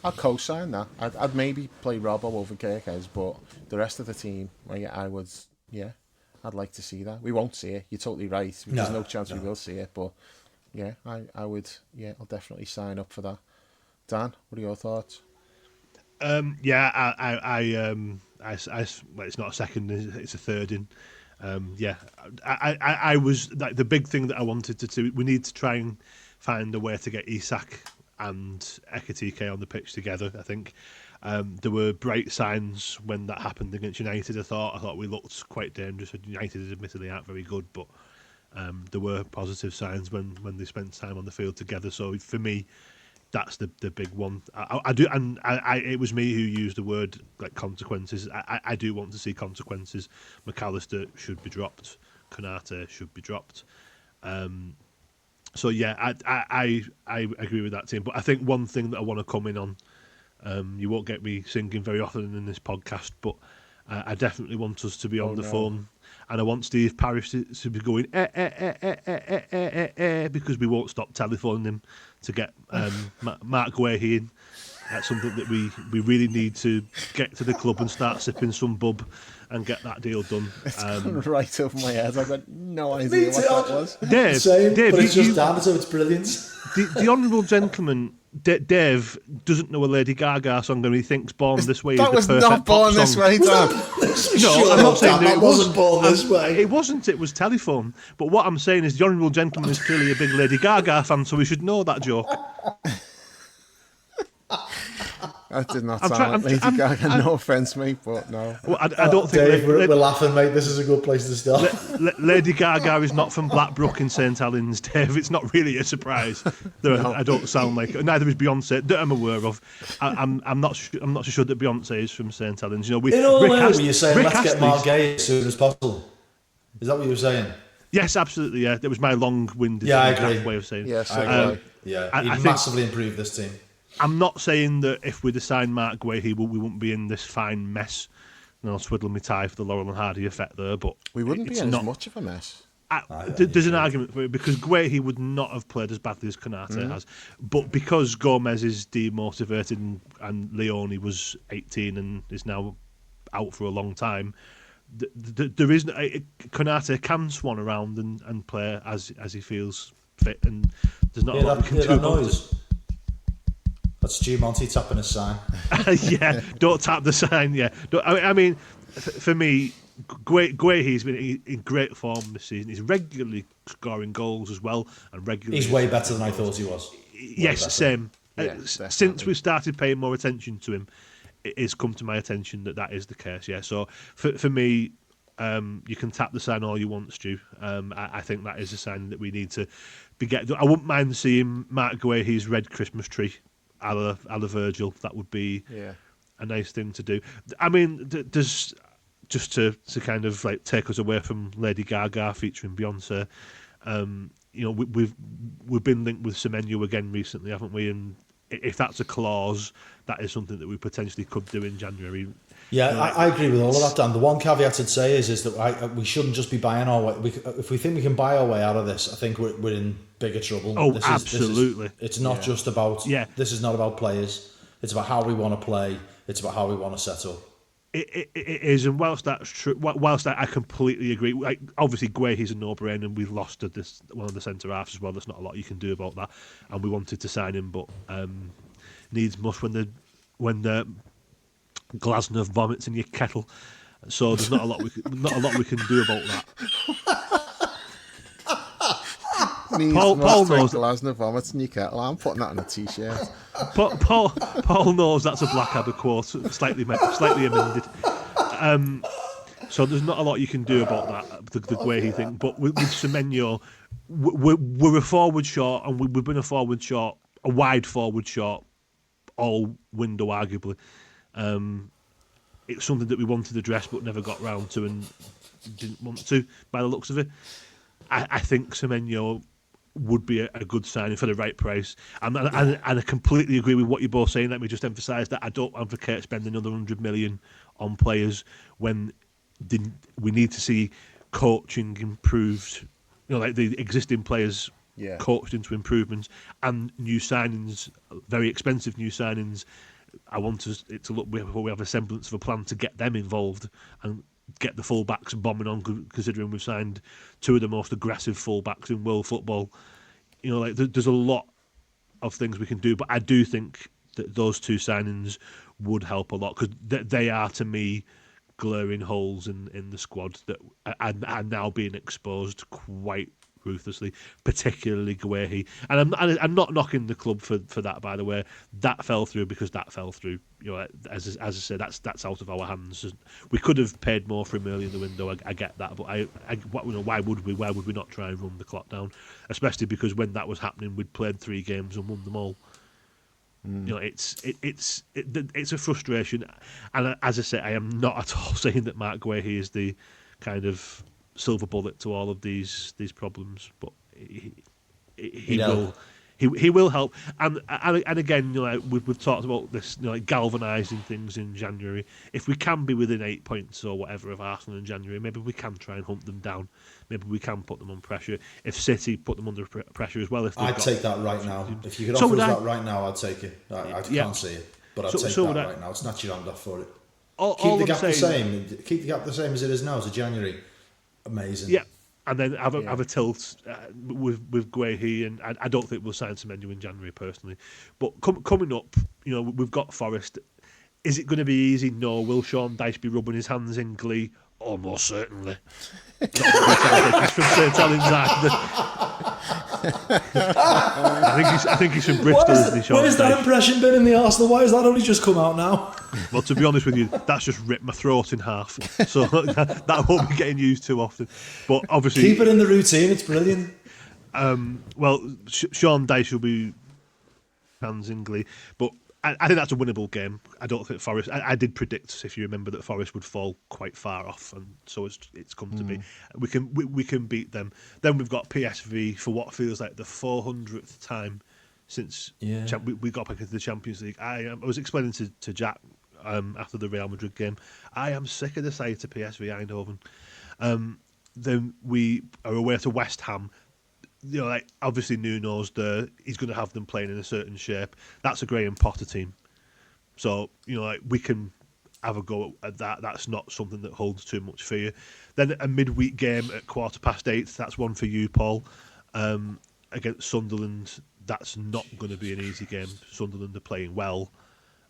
I'd co-sign that. I'd maybe play Robbo over Kirkes, but the rest of the team, I'd like to see that. We won't see it. You're totally right. There's no chance we will see it, but yeah, I would. Yeah, I'll definitely sign up for that. Dan, what are your thoughts? Well, it's not a second, it's a third in. I was like, the big thing that I wanted to do. We need to try and find a way to get Isak and Ekitike on the pitch together. I think there were bright signs when that happened against United. I thought we looked quite dangerous. United admittedly aren't very good, but there were positive signs when they spent time on the field together. So for me, that's the big one. I do, and it was me who used the word like consequences. I do want to see consequences. McAllister should be dropped. Konate should be dropped. So yeah, I agree with that team. But I think one thing that I want to come in on, you won't get me singing very often in this podcast, but I definitely want us to be on the phone, and I want Steve Parish to be going because we won't stop telephoning him to get Mark Guehi in. That's something that we really need to get to the club and start sipping some bub and get that deal done. It's gone right over my head. I've got no idea what that was. Dave, but it's just Dan, so it's brilliant. The honourable gentleman, Dave, doesn't know a Lady Gaga song and he thinks Born This Way is the perfect That was not Born This Way, Dan. No, I'm not saying that wasn't Born This Way. It wasn't, it was Telephone. But what I'm saying is the honourable gentleman is clearly a big Lady Gaga fan, so we should know that joke. That did not sound like Lady Gaga. No offence, mate, but no. Well, I don't think... Dave, we're laughing, mate. This is a good place to start. Lady Gaga is not from Blackbrook in St Helens, Dave. It's not really a surprise. I don't sound like... Neither is Beyonce, that I'm aware of. I'm not so sure that Beyonce is from St Helens. You know, in all way, were you saying, let's get Mark Gay as soon as possible? Is that what you were saying? Yes, absolutely, yeah. That was my long-winded I agree. way of saying it. Yes, I agree. Yeah, he massively improved this team. I'm not saying that if we'd assigned Mark Guehi, we wouldn't be in this fine mess. And I'll swiddle my tie for the Laurel and Hardy effect there, but we wouldn't be in as much of a mess. There's an argument for it because Guehi would not have played as badly as Konate has, but because Gomez is demotivated and Leone was 18 and is now out for a long time, there isn't Konate can swan around and play as he feels fit, and there's not a lot we can do about it. That's Stu Monty tapping a sign. Yeah, don't tap the sign. Yeah, I mean, for me, Guehi's been in great form this season. He's regularly scoring goals as well, and regularly. He's way better than I thought he was. Yes, same. Yeah, since we started paying more attention to him, it has come to my attention that is the case. Yeah, so for me, you can tap the sign all you want, Stu. I think that is a sign that we need to be getting. I wouldn't mind seeing Mark Guehi's red Christmas tree. A la Virgil, that would be a nice thing to do. I mean, there's just to kind of like take us away from Lady Gaga featuring Beyonce, we've been linked with Semenyo again recently, haven't we? And if that's a clause, that is something that we potentially could do in January. Yeah, I agree with all of that, Dan. The one caveat I'd say is that we shouldn't just be buying our way. If we think we can buy our way out of this, I think we're in bigger trouble. Oh, absolutely. It's not just about... Yeah. This is not about players. It's about how we want to play. It's about how we want to set up. It is, and whilst that's true, whilst I completely agree, like, obviously Guehi's a no-brainer, and we've lost one of the centre halves as well. There's not a lot you can do about that, and we wanted to sign him, but needs must when the Glasner vomits in your kettle. So there's not a lot we can do about that. Paul knows Glasner vomits in your kettle. I'm putting that on a t-shirt. Paul knows that's a Blackadder quote, slightly amended. So there's not a lot you can do about that, the way he thinks. But with Semenyo, we're a forward short, and we've been a wide forward short all window, arguably. It's something that we wanted to address but never got round to and didn't want to, by the looks of it. I think Semenyo would be a good signing for the right price. And I completely agree with what you're both saying. Let me just emphasise that I don't advocate spending another 100 million on players when we need to see coaching improved. Like the existing players coached into improvements, and new signings, very expensive new signings. I want it to look before we have a semblance of a plan to get them involved and get the fullbacks bombing on, considering we've signed two of the most aggressive fullbacks in world football. There's a lot of things we can do, but I do think that those two signings would help a lot, because they are, to me, glaring holes in the squad that are now being exposed quite ruthlessly, particularly Guehi. And I'm not knocking the club for that, by the way. That fell through because that fell through. As I said, that's out of our hands. We could have paid more for him early in the window. I get that, but why would we? Why would we not try and run the clock down? Especially because when that was happening, we'd played 3 games and won them all. It's a frustration, and as I say, I am not at all saying that Mark Guehi is the kind of silver bullet to all of these problems, but he will help. And again, we've talked about this, galvanising things in January. If we can be within 8 points or whatever of Arsenal in January, maybe we can try and hunt them down. Maybe we can put them on pressure. If City put them under pressure as well, I'd take that right now. If you could offer us that right now, I'd take it. I can't see it, but I'd take that right now. Snatch your hand off for it. Keep the gap the same. Keep the gap the same as it is now. As a January. Amazing. Yeah, and then have a tilt with Guehi, and I don't think we'll sign Semenyo in January personally. But coming up, we've got Forest. Is it going to be easy? No. Will Sean Dyche be rubbing his hands in glee? Almost certainly. Not that he's from St Helens either. I think he's from Bristol, isn't he, Sean? Where's that impression been in the Arsenal? Why has that only just come out now? Well, to be honest with you, that's just ripped my throat in half. So that won't be getting used too often. But obviously, keep it in the routine. It's brilliant. Well, Sean Dyche will be hands in glee, but I think that's a winnable game. I don't think Forest. I did predict, if you remember, that Forest would fall quite far off, and so it's come to be. We can beat them. Then we've got PSV for what feels like the 400th time since we got back into the Champions League. I was explaining to Jack after the Real Madrid game, I am sick of the sight of PSV Eindhoven. Then we are away to West Ham. Obviously Nuno's there. He's going to have them playing in a certain shape. That's a Graham Potter team. So, we can have a go at that. That's not something that holds too much fear. Then a midweek game at 8:15. That's one for you, Paul. Against Sunderland. That's not going to be an easy game. Sunderland are playing well.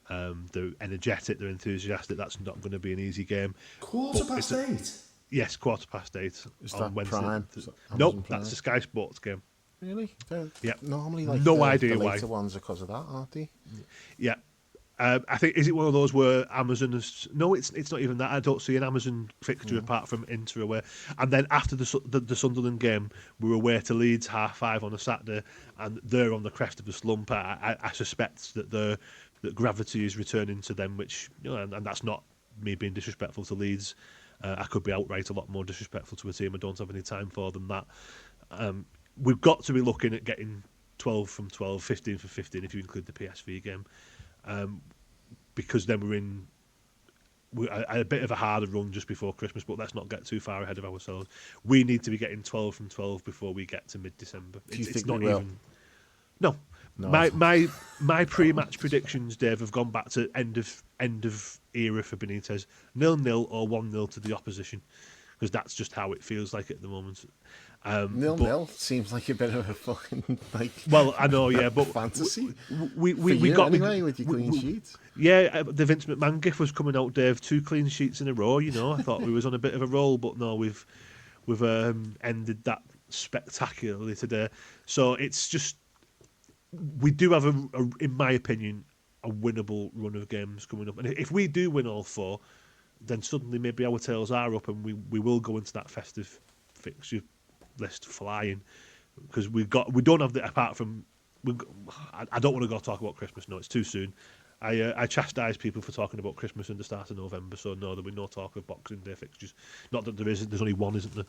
They're energetic. They're enthusiastic. That's not going to be an easy game. 8:15. Yes, 8:15. Is on that Wednesday. Prime? Nope, that's the Sky Sports game. Really? Yeah. Normally, no idea the why. later ones are because of that, aren't they? Yeah. I think, is it one of those where Amazon has... No, it's not even that. I don't see an Amazon fixture apart from Inter away. And then after the Sunderland game, we're away to Leeds 5:30 on a Saturday, and they're on the crest of the slump. I suspect that gravity is returning to them, which, and that's not me being disrespectful to Leeds. I could be outright a lot more disrespectful to a team I don't have any time for than that. We've got to be looking at getting 12 from 12, 15 from 15 if you include the PSV game, because then we're a bit of a harder run just before Christmas, but let's not get too far ahead of ourselves. We need to be getting 12 from 12 before we get to mid-December. Do you It's think not we will? even... No. No. My pre-match predictions, Dave, have gone back to end of era for Benitez. 0-0 or 1-0 to the opposition, because that's just how it feels like at the moment. 0-0 seems like a bit of a fucking Well, I know, yeah, but fantasy. We you got anyway with your clean sheets. Yeah, the Vince McMahon gif was coming out, Dave. 2 clean sheets in a row. I thought we was on a bit of a roll, but no, we've ended that spectacularly today. So it's just, we do have in my opinion, a winnable run of games coming up, and if we do win all 4, then suddenly maybe our tails are up, and we will go into that festive fixture list flying, because we don't have the, apart from, I don't want to go talk about Christmas. No, it's too soon. I chastise people for talking about Christmas in the start of November, so no, there'll be no talk of Boxing Day fixtures. Not that there isn't. There's only one, isn't there?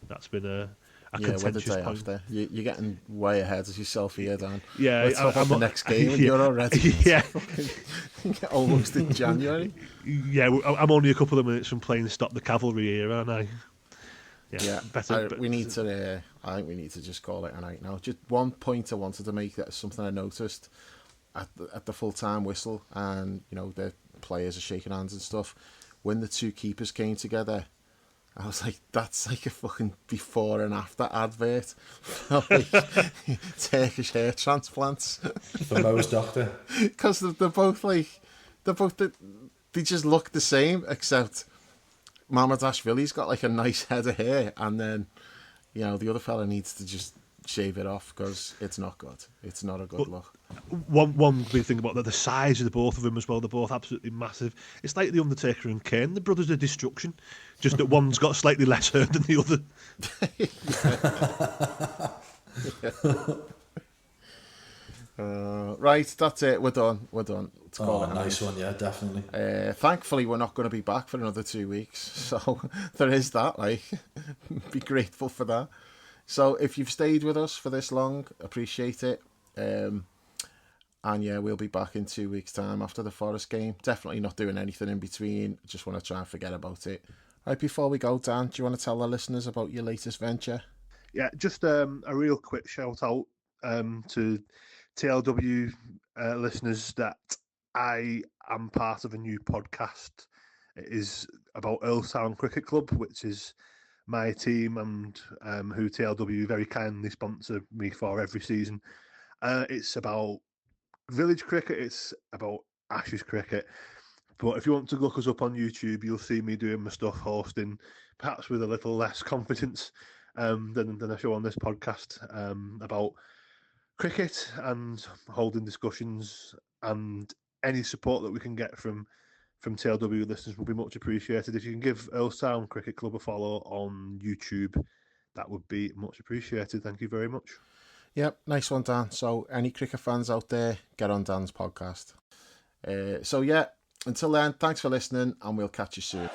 That's been a contentious the day point. after. You're getting way ahead of yourself here, Dan. Yeah, Let's talk about the next game, and you're already almost in January. Yeah, I'm only a couple of minutes from playing Stop the Cavalry here, aren't I? Yeah, better. we need to. I think we need to just call it a night now. Just one point I wanted to make, that's something I noticed at the full-time whistle, and the players are shaking hands and stuff. When the 2 keepers came together, I was like, that's like a fucking before and after advert for Turkish hair transplants. For Mo's doctor. Because they're both they just look the same, except Mamardashvili's got like a nice head of hair, and then the other fella needs to just shave it off, because it's not good. It's not a good look. One big thing about that, the size of the both of them as well. They're both absolutely massive. It's like the Undertaker and Kane, the brothers of destruction, just that one's got slightly less hair than the other. Right, that's it. We're done. Let's call it a nice night. one, yeah, definitely. Thankfully, we're not going to be back for another 2 weeks, so there is that. Be grateful for that. So if you've stayed with us for this long, appreciate it. And yeah, we'll be back in 2 weeks' time after the Forest game. Definitely not doing anything in between. Just want to try and forget about it. Right, before we go, Dan, do you want to tell the listeners about your latest venture? Yeah, just a real quick shout out to TLW listeners that I am part of a new podcast. It is about Earlstown Cricket Club, which is my team, and who TLW very kindly sponsor me for every season. It's about village cricket, it's about Ashes cricket. But if you want to look us up on YouTube, you'll see me doing my stuff, hosting, perhaps with a little less confidence than I show on this podcast, about cricket and holding discussions, and any support that we can get from TLW listeners will be much appreciated. If you can give Earlstown Cricket Club a follow on YouTube, that would be much appreciated. Thank you very much. Yep, nice one, Dan. So any cricket fans out there, get on Dan's podcast. So yeah, until then, thanks for listening, and we'll catch you soon.